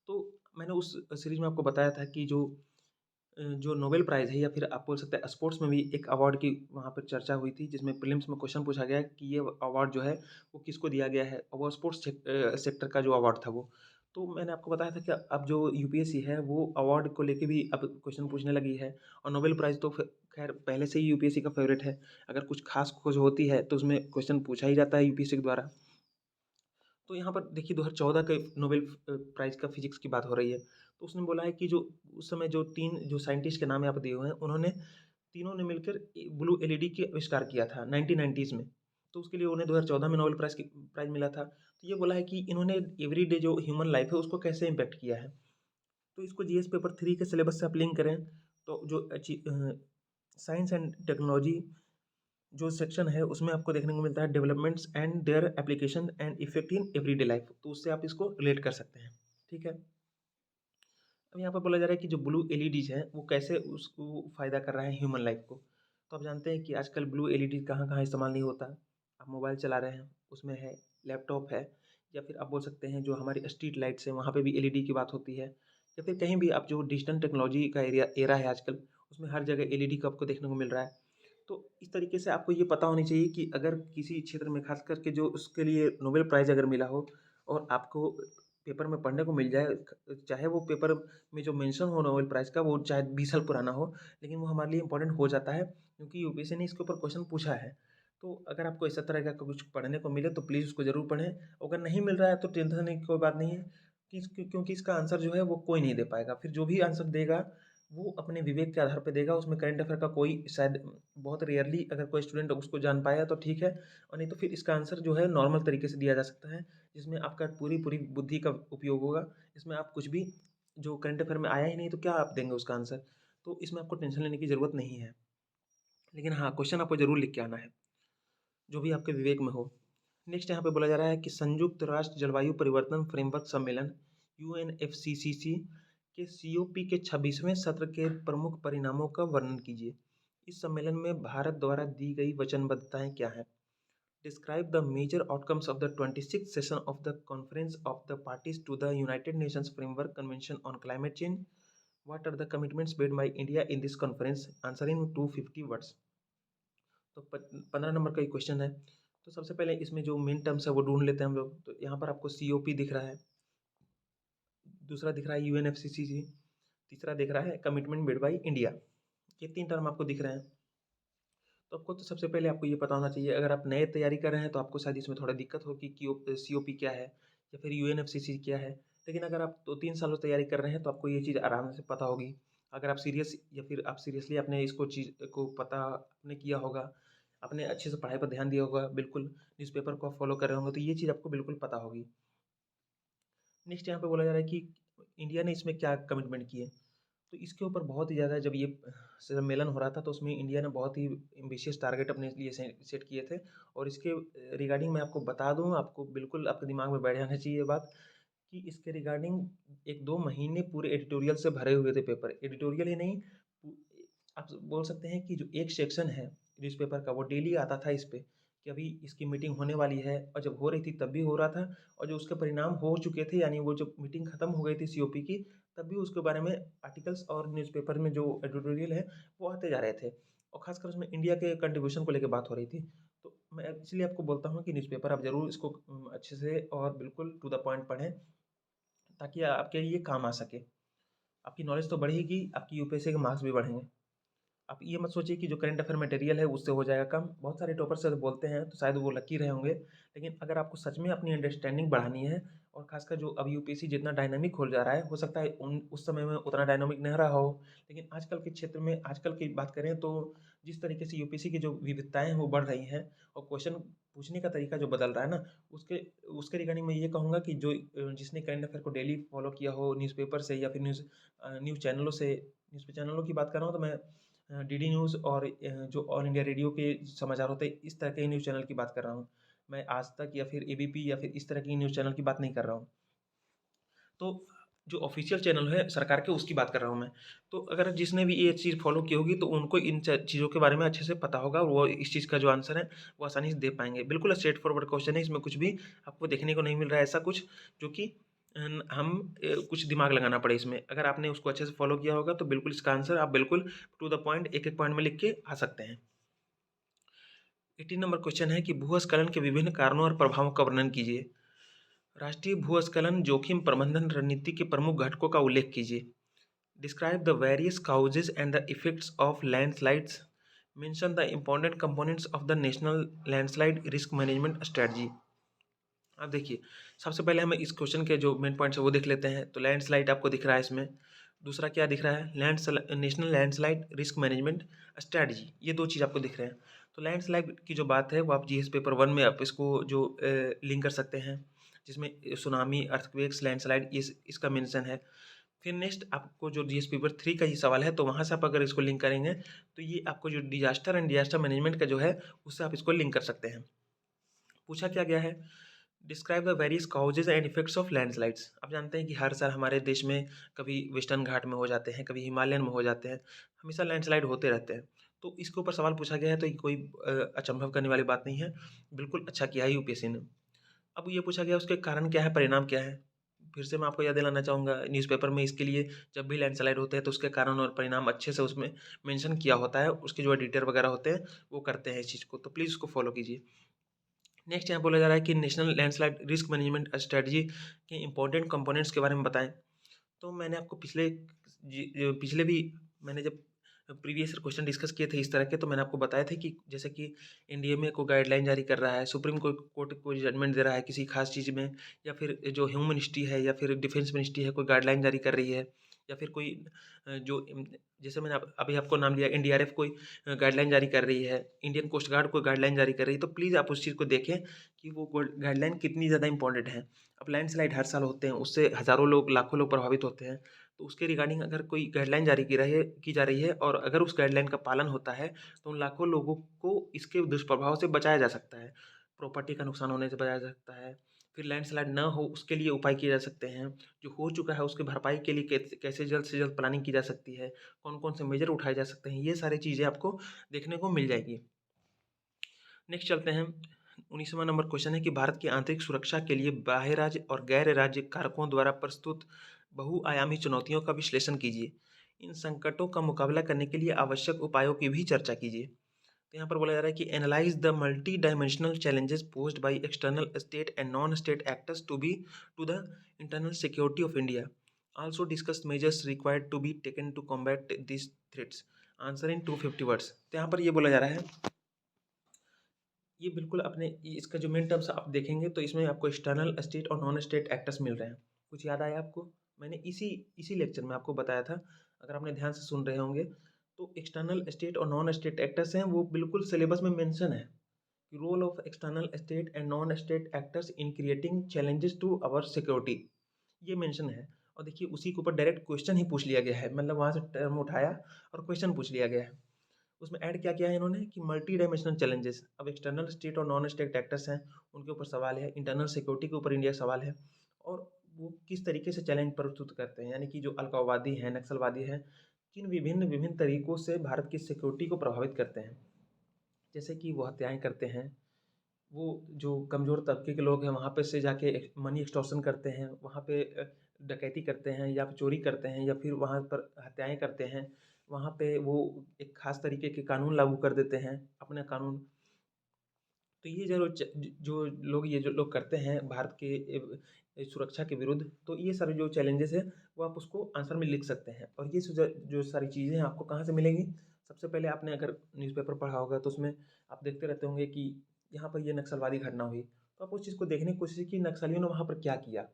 तो मैंने उस सीरीज में आपको बताया था कि जो नोबेल प्राइज़ है, या फिर आप बोल सकते हैं स्पोर्ट्स में भी एक अवार्ड की वहाँ पर चर्चा हुई थी, जिसमें प्रीलिम्स में क्वेश्चन पूछा गया कि ये अवार्ड जो है वो किसको दिया गया है, और वो स्पोर्ट्स सेक्टर का जो अवार्ड था वो। तो मैंने आपको बताया था कि अब जो यूपीएससी है वो अवार्ड को लेके भी अब क्वेश्चन पूछने लगी है। और नोबेल प्राइज़ तो खैर पहले से ही यूपीएससी का फेवरेट है, अगर कुछ खास खोज होती है तो उसमें क्वेश्चन पूछा ही जाता है यूपीएससी के द्वारा। तो यहाँ पर देखिए 2014 के नोबेल प्राइज़ का फिजिक्स की बात हो रही है। तो उसने बोला है कि जो उस समय जो 3 जो साइंटिस्ट के नाम यहाँ पे दिए हुए हैं, उन्होंने तीनों ने मिलकर ब्लू एलईडी के आविष्कार किया था 1990s में। तो उसके लिए उन्हें 2014 में नोबेल प्राइज़ मिला था। तो ये बोला है कि इन्होंने एवरीडे जो ह्यूमन लाइफ है उसको कैसे इम्पैक्ट किया है। तो इसको जीएस पेपर 3 के सिलेबस से आप लिंक करें तो जो साइंस एंड टेक्नोलॉजी जो सेक्शन है उसमें आपको देखने को मिलता है developments and their application and effect in everyday life, तो उससे आप इसको रिलेट कर सकते हैं। ठीक है, अब यहाँ पर बोला जा रहा है कि जो ब्लू एलईडीज है वो कैसे उसको फ़ायदा कर रहा है ह्यूमन लाइफ को। तो आप जानते हैं कि आजकल ब्लू एलईडी कहाँ कहाँ इस्तेमाल नहीं होता। आप मोबाइल चला रहे हैं उसमें है, लैपटॉप है, या फिर आप बोल सकते हैं जो हमारी स्ट्रीट लाइट्स हैं वहाँ पे भी एलईडी की बात होती है, या फिर कहीं भी आप जो डिजिटल टेक्नोलॉजी का एरा है आजकल, उसमें हर जगह एलईडी का आपको देखने को मिल रहा है। तो इस तरीके से आपको ये पता होनी चाहिए कि अगर किसी क्षेत्र में खास करके जो उसके लिए नोबेल प्राइज़ अगर मिला हो, और आपको पेपर में पढ़ने को मिल जाए, चाहे वो पेपर में जो मेंशन हो नोबेल प्राइज़ का वो चाहे 20 साल पुराना हो, लेकिन वो हमारे लिए इम्पोर्टेंट हो जाता है क्योंकि यूपीएससी ने इसके ऊपर क्वेश्चन पूछा है। तो अगर आपको इस तरह का कुछ पढ़ने को मिले तो प्लीज़ उसको ज़रूर पढ़ें। अगर नहीं मिल रहा है तो टेंशन लेने की कोई बात नहीं है क्योंकि इसका आंसर जो है वो कोई नहीं दे पाएगा। फिर जो भी आंसर देगा वो अपने विवेक के आधार पे देगा, उसमें करंट अफेयर का कोई शायद बहुत रेयरली अगर कोई स्टूडेंट उसको जान पाया तो ठीक है, और नहीं तो फिर इसका आंसर जो है नॉर्मल तरीके से दिया जा सकता है, जिसमें आपका पूरी बुद्धि का उपयोग होगा। इसमें आप कुछ भी जो करंट अफेयर में आया ही नहीं तो क्या आप देंगे उसका आंसर, तो इसमें आपको टेंशन लेने की ज़रूरत नहीं है। लेकिन हाँ, क्वेश्चन आपको ज़रूर लिख के आना है, जो भी आपके विवेक में हो। नेक्स्ट यहाँ पे बोला जा रहा है कि संयुक्त राष्ट्र जलवायु परिवर्तन फ्रेमवर्क सम्मेलन यूएनएफसीसीसी के सीओपी के 26वें सत्र के प्रमुख परिणामों का वर्णन कीजिए। इस सम्मेलन में भारत द्वारा दी गई वचनबद्धताएं क्या हैं? Describe the major outcomes of the 26th session of the Conference of the Parties to the United Nations Framework Convention on Climate Change. What are the commitments made by India in this conference? Answer in 250 words. तो 15 number का ये question है। तो सबसे पहले इसमें जो main terms है वो ढूंढ लेते हैं हम लोग। तो यहाँ पर आपको सीओपी दिख रहा है, दूसरा दिख रहा है यूएनएफसीसीसी, तीसरा दिख रहा है कमिटमेंट मेड बाय इंडिया। ये 3 टर्म आपको दिख रहे हैं। तो आपको तो सबसे पहले आपको ये पता होना चाहिए, अगर आप नए तैयारी कर रहे हैं तो आपको शायद इसमें थोड़ा दिक्कत होगी कि सीओपी क्या है या फिर यूएनएफसीसी क्या है। लेकिन अगर आप 2-3 सालों से तैयारी कर रहे हैं तो आपको ये चीज़ आराम से पता होगी। अगर आप सीरियस या फिर आप सीरियसली अपने इसको चीज़ को पता आपने किया होगा, आपने अच्छे से पढ़ाई पर ध्यान दिया होगा, बिल्कुल न्यूज़पेपर को आप फॉलो कर रहे होंगे, तो ये चीज़ आपको बिल्कुल पता होगी। नेक्स्ट यहाँ पे बोला जा रहा है कि इंडिया ने इसमें क्या कमिटमेंट किए। तो इसके ऊपर बहुत ही ज़्यादा जब ये सम्मेलन हो रहा था तो उसमें इंडिया ने बहुत ही एम्बिशियस टारगेट अपने लिए सेट किए थे। और इसके रिगार्डिंग मैं आपको बता दूं, आपको बिल्कुल आपके दिमाग में बैठ जाना चाहिए ये बात कि इसके रिगार्डिंग 1-2 महीने पूरे एडिटोरियल से भरे हुए थे पेपर। एडिटोरियल ही नहीं, आप बोल सकते हैं कि जो एक सेक्शन है न्यूज़पेपर का वो डेली आता था इस पे कि अभी इसकी मीटिंग होने वाली है, और जब हो रही थी तब भी हो रहा था, और जो उसके परिणाम हो चुके थे यानी वो जब मीटिंग खत्म हो गई थी सीओपी की तब भी उसके बारे में आर्टिकल्स और न्यूज़पेपर में जो एडिटोरियल है वो आते जा रहे थे, और खासकर उसमें इंडिया के कंट्रीब्यूशन को लेकर बात हो रही थी। तो मैं इसलिए आपको बोलता हूँ कि न्यूज़पेपर आप ज़रूर इसको अच्छे से और बिल्कुल टू द पॉइंट पढ़ें ताकि आपके ये काम आ सके। आपकी नॉलेज तो बढ़ेगी, आपकी यूपीएससी के मार्क्स भी बढ़ेंगे। आप ये मत सोचिए कि जो करंट अफेयर मटेरियल है उससे हो जाएगा कम। बहुत सारे टॉपर्स से बोलते हैं तो शायद वो लकी रहे होंगे, लेकिन अगर आपको सच में अपनी अंडरस्टैंडिंग बढ़ानी है और खासकर जो अब यूपीएससी जितना डायनामिक हो जा रहा है, हो सकता है उस समय में उतना डायनामिक नहीं रहा हो, लेकिन आजकल के क्षेत्र में आजकल की बात करें तो जिस तरीके से यूपीएससी की जो विविधताएं हैं वो बढ़ रही हैं और क्वेश्चन पूछने का तरीका जो बदल रहा है ना, उसके उसके रिगार्डिंग मैं ये कहूँगा कि जो जिसने करंट अफेयर को डेली फॉलो किया हो न्यूज़पेपर से या फिर न्यूज़ चैनलों से, न्यूज़ चैनलों की बात कर रहा हूँ तो मैं डीडी न्यूज़ और जो ऑल इंडिया रेडियो के समाचार होते हैं इस तरह के न्यूज़ चैनल की बात कर रहा हूँ। मैं आज तक या फिर एबीपी या फिर इस तरह की न्यूज़ चैनल की बात नहीं कर रहा हूँ। तो जो ऑफिशियल चैनल है सरकार के उसकी बात कर रहा हूँ मैं। तो अगर जिसने भी ये चीज़ फॉलो की होगी तो उनको इन चीज़ों के बारे में अच्छे से पता होगा, वो इस चीज़ का जो आंसर है वो आसानी से दे पाएंगे। बिल्कुल स्ट्रेट फॉरवर्ड क्वेश्चन है, इसमें कुछ भी आपको देखने को नहीं मिल रहा है ऐसा कुछ जो कि हम कुछ दिमाग लगाना पड़े इसमें। अगर आपने उसको अच्छे से फॉलो किया होगा तो बिल्कुल इसका आंसर आप बिल्कुल टू द पॉइंट एक एक पॉइंट में लिख के आ सकते हैं। 18 नंबर क्वेश्चन है कि भूस्खलन के विभिन्न कारणों और प्रभावों का वर्णन कीजिए। राष्ट्रीय भूस्खलन जोखिम प्रबंधन रणनीति के प्रमुख घटकों का उल्लेख कीजिए। Describe the various causes and the effects of landslides. Mention the important components of the national landslide risk management strategy. अब देखिए, सबसे पहले हम इस क्वेश्चन के जो मेन पॉइंट्स है वो देख लेते हैं। तो लैंडस्लाइड आपको दिख रहा है इसमें, दूसरा क्या दिख रहा है, national landslide risk management strategy, ये 2 चीज़ आपको दिख रहे हैं। तो लैंडस्लाइड की जो बात है वो आप जीएस पेपर 1 में आप इसको जो लिंक कर सकते हैं, जिसमें सुनामी, अर्थक्वेक्स, लैंडस्लाइड इसका मेंशन है। फिर नेक्स्ट आपको जो जीएस पेपर 3 का ये सवाल है तो वहाँ से आप अगर इसको लिंक करेंगे तो ये आपको जो डिजास्टर एंड डिजास्टर मैनेजमेंट का जो है उससे आप इसको लिंक कर सकते हैं। पूछा क्या गया है, describe the various causes and effects of landslides. आप जानते हैं कि हर साल हमारे देश में कभी वेस्टर्न घाट में हो जाते हैं, कभी हिमालयन में हो जाते हैं, हमेशा लैंडस्लाइड होते रहते हैं। तो इसके ऊपर सवाल पूछा गया है तो ये कोई अचंभव करने वाली बात नहीं है, बिल्कुल अच्छा किया है यूपीएससी ने। अब ये पूछा गया उसके कारण क्या है, परिणाम क्या है। फिर से मैं आपको याद दिलाना चाहूँगा, न्यूज़पेपर में इसके लिए जब भी लैंडस्लाइड होते हैं तो उसके कारण और परिणाम अच्छे से उसमें मेंशन किया होता है, उसके जो एडिटर वगैरह होते हैं वो करते हैं इस चीज़ को, तो प्लीज़ उसको फॉलो कीजिए। नेक्स्ट यहाँ बोला जा रहा है कि national landslide risk management strategy के इंपॉर्टेंट कंपोनेंट्स के बारे में बताएं। तो मैंने आपको पिछले भी मैंने जब प्रीवियस क्वेश्चन डिस्कस किए थे इस तरह के, तो मैंने आपको बताया था कि जैसे कि इंडिया में कोई गाइडलाइन जारी कर रहा है, सुप्रीम कोर्ट कोई जजमेंट दे रहा है किसी खास चीज़ में, या फिर जो होम मिनिस्ट्री है या फिर डिफेंस मिनिस्ट्री है कोई गाइडलाइन जारी कर रही है, या फिर कोई जैसे मैंने अभी आपको नाम लिया, एनडीआरएफ कोई गाइडलाइन जारी कर रही है, इंडियन कोस्ट गार्ड कोई गाइडलाइन जारी कर रही है, तो प्लीज़ आप उस चीज़ को देखें कि वो गाइडलाइन कितनी ज़्यादा इंपॉर्टेंट है। अब लैंडस्लाइड हर साल होते हैं, उससे हज़ारों लोग लाखों लोग प्रभावित होते हैं। तो उसके रिगार्डिंग अगर कोई गाइडलाइन जारी की जा रही है और अगर उस गाइडलाइन का पालन होता है, तो उन लाखों लोगों को इसके दुष्प्रभाव से बचाया जा सकता है। प्रॉपर्टी का नुकसान होने से बचाया जा सकता है, फिर लैंडस्लाइड ना हो उसके लिए उपाय किए जा सकते हैं, जो हो चुका है उसकी भरपाई के लिए कैसे जल्द से जल्द प्लानिंग की जा सकती है, कौन-कौन से मेजर उठाए जा सकते हैं, ये सारी चीज़ें आपको देखने को मिल जाएगी। नेक्स्ट चलते हैं। 19वां नंबर क्वेश्चन है कि भारत की आंतरिक सुरक्षा के लिए बाह्य राज्य और गैर राज्य कारकों द्वारा प्रस्तुत बहुआयामी चुनौतियों का विश्लेषण कीजिए। इन संकटों का मुकाबला करने के लिए आवश्यक उपायों की भी चर्चा कीजिए। तो यहाँ पर बोला जा रहा है कि analyse the multi dimensional challenges posed by external state and non state actors to the internal security of India. Also discuss measures required to be taken to combat this threats. Answer in 250 words. तो यहाँ पर ये बोला जा रहा है, ये बिल्कुल अपने इसका जो मेन टर्म्स आप देखेंगे तो इसमें आपको एक्सटर्नल स्टेट और नॉन स्टेट एक्टर्स मिल रहे हैं। कुछ याद आया आपको? मैंने इसी इसी लेक्चर में आपको बताया था, अगर आपने ध्यान से सुन रहे होंगे तो एक्सटर्नल स्टेट और नॉन स्टेट एक्टर्स हैं, वो बिल्कुल सिलेबस में मेंशन है कि role of external state and non state actors in creating challenges to our security, ये मेंशन है। और देखिए उसी के ऊपर डायरेक्ट क्वेश्चन ही पूछ लिया गया है, मतलब वहाँ से टर्म उठाया और क्वेश्चन पूछ लिया गया है। उसमें ऐड क्या किया है इन्होंने कि मल्टी डायमेंशनल चैलेंजेस। अब एक्सटर्नल स्टेट और नॉन स्टेट एक्टर्स हैं, उनके ऊपर सवाल है, इंटरनल सिक्योरिटी के ऊपर इंडिया सवाल है, और वो किस तरीके से चैलेंज प्रस्तुत करते हैं, यानी कि जो अलगाववादी हैं, नक्सलवादी हैं, किन विभिन्न विभिन्न तरीकों से भारत की सिक्योरिटी को प्रभावित करते हैं। जैसे कि वो हत्याएं करते हैं, वो जो कमज़ोर तबके के लोग हैं वहाँ पे से जाके मनी एक्सटॉर्शन करते हैं, वहाँ पे डकैती करते हैं या फिर चोरी करते हैं या फिर वहाँ पर हत्याएं करते हैं। वहाँ पे वो एक ख़ास तरीके के कानून लागू कर देते हैं, अपने कानून। तो ये जो लोग करते हैं भारत के सुरक्षा के विरुद्ध, तो ये सारे जो चैलेंजेस हैं वो आप उसको आंसर में लिख सकते हैं। और ये जो सारी चीज़ें हैं आपको कहाँ से मिलेंगी? सबसे पहले आपने अगर न्यूज़पेपर पढ़ा होगा तो उसमें आप देखते रहते होंगे कि यहाँ पर ये नक्सलवादी घटना हुई, तो आप उस चीज़ को देखने की कोशिश की नक्सलियों ने वहाँ पर क्या किया,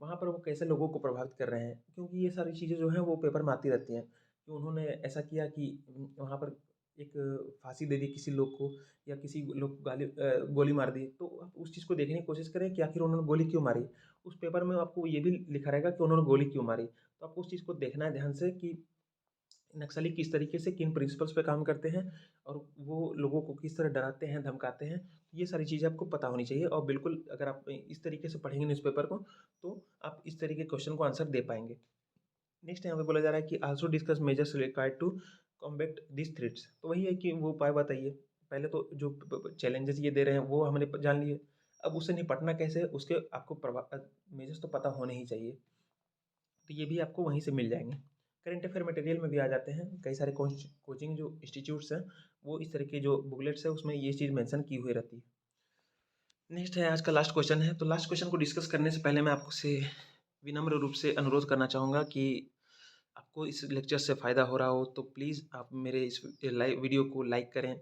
वहाँ पर वो कैसे लोगों को प्रभावित कर रहे हैं, क्योंकि ये सारी चीज़ें जो हैं वो पेपर में आती रहती हैं कि उन्होंने ऐसा किया कि वहाँ पर एक फांसी दे दी किसी लोग को, या किसी लोग को गोली मार दी। तो आप उस चीज़ को देखने की कोशिश करें कि आखिर उन्होंने गोली क्यों मारी। उस पेपर में आपको ये भी लिखा रहेगा कि उन्होंने गोली क्यों मारी, तो आपको उस चीज़ को देखना है ध्यान से कि नक्सली किस तरीके से किन प्रिंसिपल्स पे काम करते हैं और वो लोगों को किस तरह डराते हैं, धमकाते हैं। ये सारी चीज़ें आपको पता होनी चाहिए, और बिल्कुल अगर आप इस तरीके से पढ़ेंगे न्यूज़पेपर को तो आप इस तरीके के क्वेश्चन को आंसर दे पाएंगे। नेक्स्ट यहाँ पे बोला जा रहा है कि also discuss measures required to combat this threats. तो वही है कि वो उपाय बताइए। पहले तो जो चैलेंजेस ये दे रहे हैं वो हमने जान लिए, अब उससे निपटना कैसे है उसके आपको मेजर्स तो पता होने ही चाहिए। तो ये भी आपको वहीं से मिल जाएंगे। करंट अफेयर मटेरियल में भी आ जाते हैं कई सारे कोचिंग जो इंस्टीट्यूट्स हैं, वो इस तरह के जो बुकलेट्स है उसमें ये चीज़ मेंशन की हुई रहती है। नेक्स्ट है आज का लास्ट क्वेश्चन है। तो लास्ट क्वेश्चन को डिस्कस करने से पहले मैं आपसे विनम्र रूप से अनुरोध करना चाहूँगा कि आपको इस लेक्चर से फ़ायदा हो रहा हो तो प्लीज़ आप मेरे इस लाइव वीडियो को लाइक करें।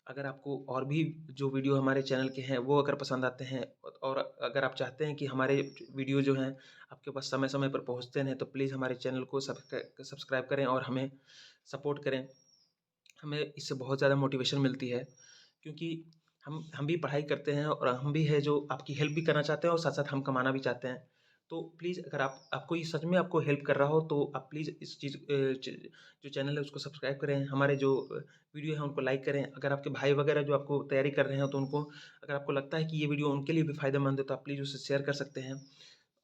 अगर आपको और भी जो वीडियो हमारे चैनल के हैं वो अगर पसंद आते हैं, और अगर आप चाहते हैं कि हमारे वीडियो जो हैं आपके पास समय समय पर पहुंचते हैं, तो प्लीज़ हमारे चैनल को सब्सक्राइब करें और हमें सपोर्ट करें। हमें इससे बहुत ज़्यादा मोटिवेशन मिलती है, क्योंकि हम भी पढ़ाई करते हैं और हम भी है जो आपकी हेल्प भी करना चाहते हैं और साथ साथ हम कमाना भी चाहते हैं। तो प्लीज़ अगर आपको ये सच में आपको हेल्प कर रहा हो तो आप प्लीज़ इस जो चैनल है उसको सब्सक्राइब करें, हमारे जो वीडियो है उनको लाइक करें। अगर आपके भाई वगैरह जो आपको तैयारी कर रहे हैं तो उनको, अगर आपको लगता है कि ये वीडियो उनके लिए भी फ़ायदेमंद है तो आप प्लीज़ उसे शेयर कर सकते हैं।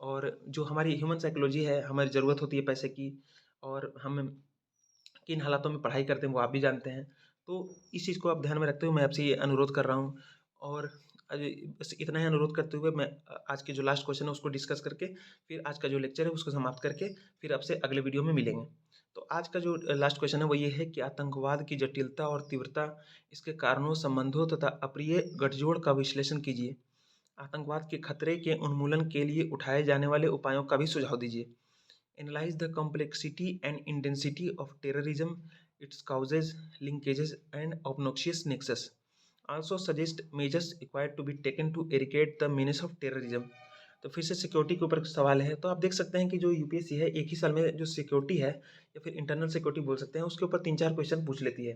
और जो हमारी ह्यूमन साइकोलॉजी है, हमारी ज़रूरत होती है पैसे की, और हम किन हालातों में पढ़ाई करते हैं वो आप भी जानते हैं। तो इस चीज़ को आप ध्यान में रखते हुए मैं आपसे ये अनुरोध कर रहा हूँ। और बस इतना ही अनुरोध करते हुए मैं आज के जो लास्ट क्वेश्चन है उसको डिस्कस करके फिर आज का जो लेक्चर है उसको समाप्त करके फिर आपसे अगले वीडियो में मिलेंगे। तो आज का जो लास्ट क्वेश्चन है वो ये है कि आतंकवाद की जटिलता और तीव्रता, इसके कारणों, संबंधों तथा अप्रिय गठजोड़ का विश्लेषण कीजिए। आतंकवाद के खतरे के उन्मूलन के लिए उठाए जाने वाले उपायों का भी सुझाव दीजिए। Analyze the complexity and intensity of terrorism, its causes, linkages, and obnoxious nexus. Also suggest measures required to be taken to eradicate the menace of terrorism. तो फिर से सिक्योरिटी के ऊपर सवाल है, तो आप देख सकते हैं कि जो यूपीएससी है एक ही साल में जो सिक्योरिटी है या फिर इंटरनल सिक्योरिटी बोल सकते हैं, उसके ऊपर 3-4 क्वेश्चन पूछ लेती है।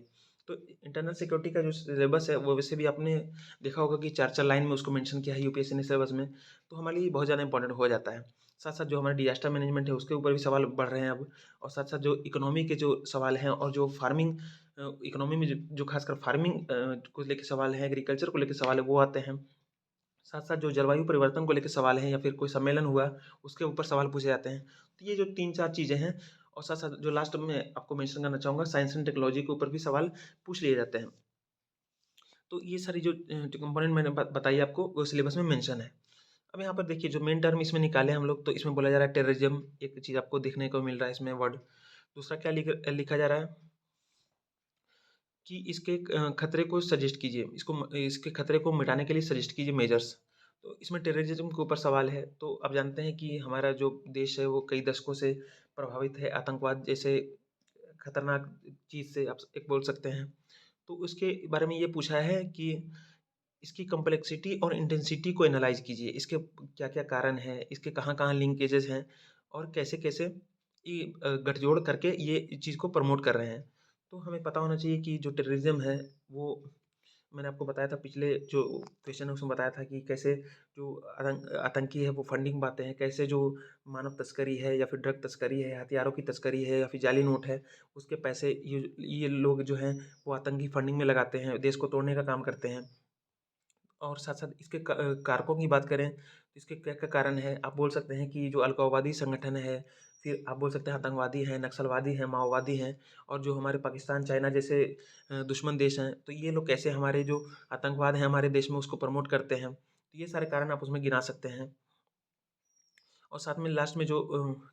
तो इंटरनल सिक्योरिटी का जो सिलेबस है वो वैसे भी आपने देखा होगा कि 4-4 लाइन में उसको मेंशन किया है यूपीएससी ने सिलेबस में, तो हमारे लिए बहुत ज़्यादा इंपॉर्टेंट हो जाता है। साथ साथ जो हमारा डिजास्टर मैनेजमेंट है उसके ऊपर भी सवाल बढ़ रहे हैं अब, और साथ साथ जो इकोनॉमी के जो सवाल हैं और जो फार्मिंग इकोनॉमी में जो खासकर फार्मिंग को लेकर सवाल है, एग्रीकल्चर को लेकर सवाल है, वो आते हैं। साथ साथ जो जलवायु परिवर्तन को लेकर सवाल हैं या फिर कोई सम्मेलन हुआ उसके ऊपर सवाल पूछे जाते हैं। तो ये जो 3-4 चीज़ें हैं, और साथ साथ जो लास्ट में आपको मेंशन करना चाहूँगा, साइंस एंड टेक्नोलॉजी के ऊपर भी सवाल पूछ लिए जाते हैं। तो ये सारी जो कंपोनेंट मैंने बताई आपको वो सिलेबस में मेंशन है। अब यहाँ पर देखिए जो मेन टर्म इसमें निकाले हम लोग, तो इसमें बोला जा रहा है टेररिज्म, एक चीज़ आपको देखने को मिल रहा है इसमें वर्ड। दूसरा क्या लिखा जा रहा है कि इसके खतरे को सजेस्ट कीजिए, इसके खतरे को मिटाने के लिए सजेस्ट कीजिए मेजर्स। तो इसमें टेररिज्म के ऊपर सवाल है। तो आप जानते हैं कि हमारा जो देश है वो कई दशकों से प्रभावित है आतंकवाद जैसे खतरनाक चीज़ से, आप एक बोल सकते हैं। तो उसके बारे में ये पूछा है कि इसकी कॉम्प्लेक्सिटी और इंटेंसिटी को एनालाइज कीजिए, इसके क्या-क्या कारण हैं, इसके कहाँ-कहाँ लिंकेजेस हैं और कैसे-कैसे ये गठजोड़ करके ये चीज़ को प्रमोट कर रहे हैं। तो हमें पता होना चाहिए कि जो टेररिज्म है वो, मैंने आपको बताया था पिछले जो क्वेश्चन है उसमें बताया था कि कैसे जो आतंकी है वो फंडिंग पाते हैं, कैसे जो मानव तस्करी है या फिर ड्रग तस्करी है, हथियारों की तस्करी है या फिर जाली नोट है, उसके पैसे ये लोग जो हैं वो आतंकी फंडिंग में लगाते हैं, देश को तोड़ने का काम करते हैं। और साथ-साथ इसके कारकों की बात करें, तो इसके क्या-क्या कारण हैं? आप बोल सकते हैं कि जो अलगाववादी संगठन है, फिर आप बोल सकते हैं आतंकवादी हैं, नक्सलवादी हैं, माओवादी हैं, और जो हमारे पाकिस्तान, चाइना जैसे दुश्मन देश हैं, तो ये लोग कैसे हमारे जो आतंकवाद है हमारे देश में उसको प्रमोट करते हैं। तो ये सारे कारण आप उसमें गिना सकते हैं। और साथ में लास्ट में जो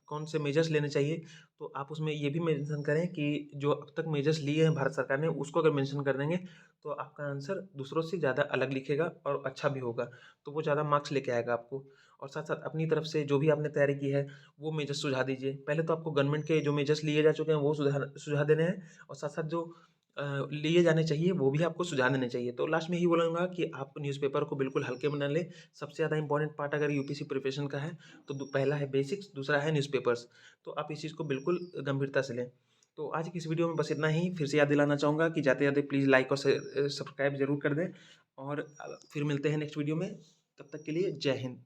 कौन से मेजर्स लेने चाहिए, तो आप उसमें ये भी मेंशन करें कि जो अब तक मेजर्स लिए हैं भारत सरकार ने, उसको अगर मेंशन कर देंगे तो आपका आंसर दूसरों से ज़्यादा अलग लिखेगा और अच्छा भी होगा, तो वो ज़्यादा मार्क्स लेके आएगा आपको। और साथ साथ अपनी तरफ से जो भी आपने तैयारी की है वो मेजर्स सुझा दीजिए। पहले तो आपको गवर्नमेंट के जो मेजर्स लिए जा चुके हैं वो सुझा देने हैं, और साथ साथ जो लिए जाने चाहिए वो भी आपको सुझाव देने चाहिए। तो लास्ट में यही बोलूँगा कि आप न्यूज़पेपर को बिल्कुल हल्के में ना लें। सबसे ज़्यादा इंपॉर्टेंट पार्ट अगर यूपीएससी प्रिपरेशन का है तो पहला है बेसिक्स, दूसरा है न्यूज़पेपर्स। तो आप इस चीज़ को बिल्कुल गंभीरता से लें। तो आज की इस वीडियो में बस इतना ही। फिर से याद दिलाना चाहूँगा कि जाते-जाते प्लीज़ लाइक और सब्सक्राइब ज़रूर कर दें, और फिर मिलते हैं नेक्स्ट वीडियो में। तब तक के लिए जय हिंद।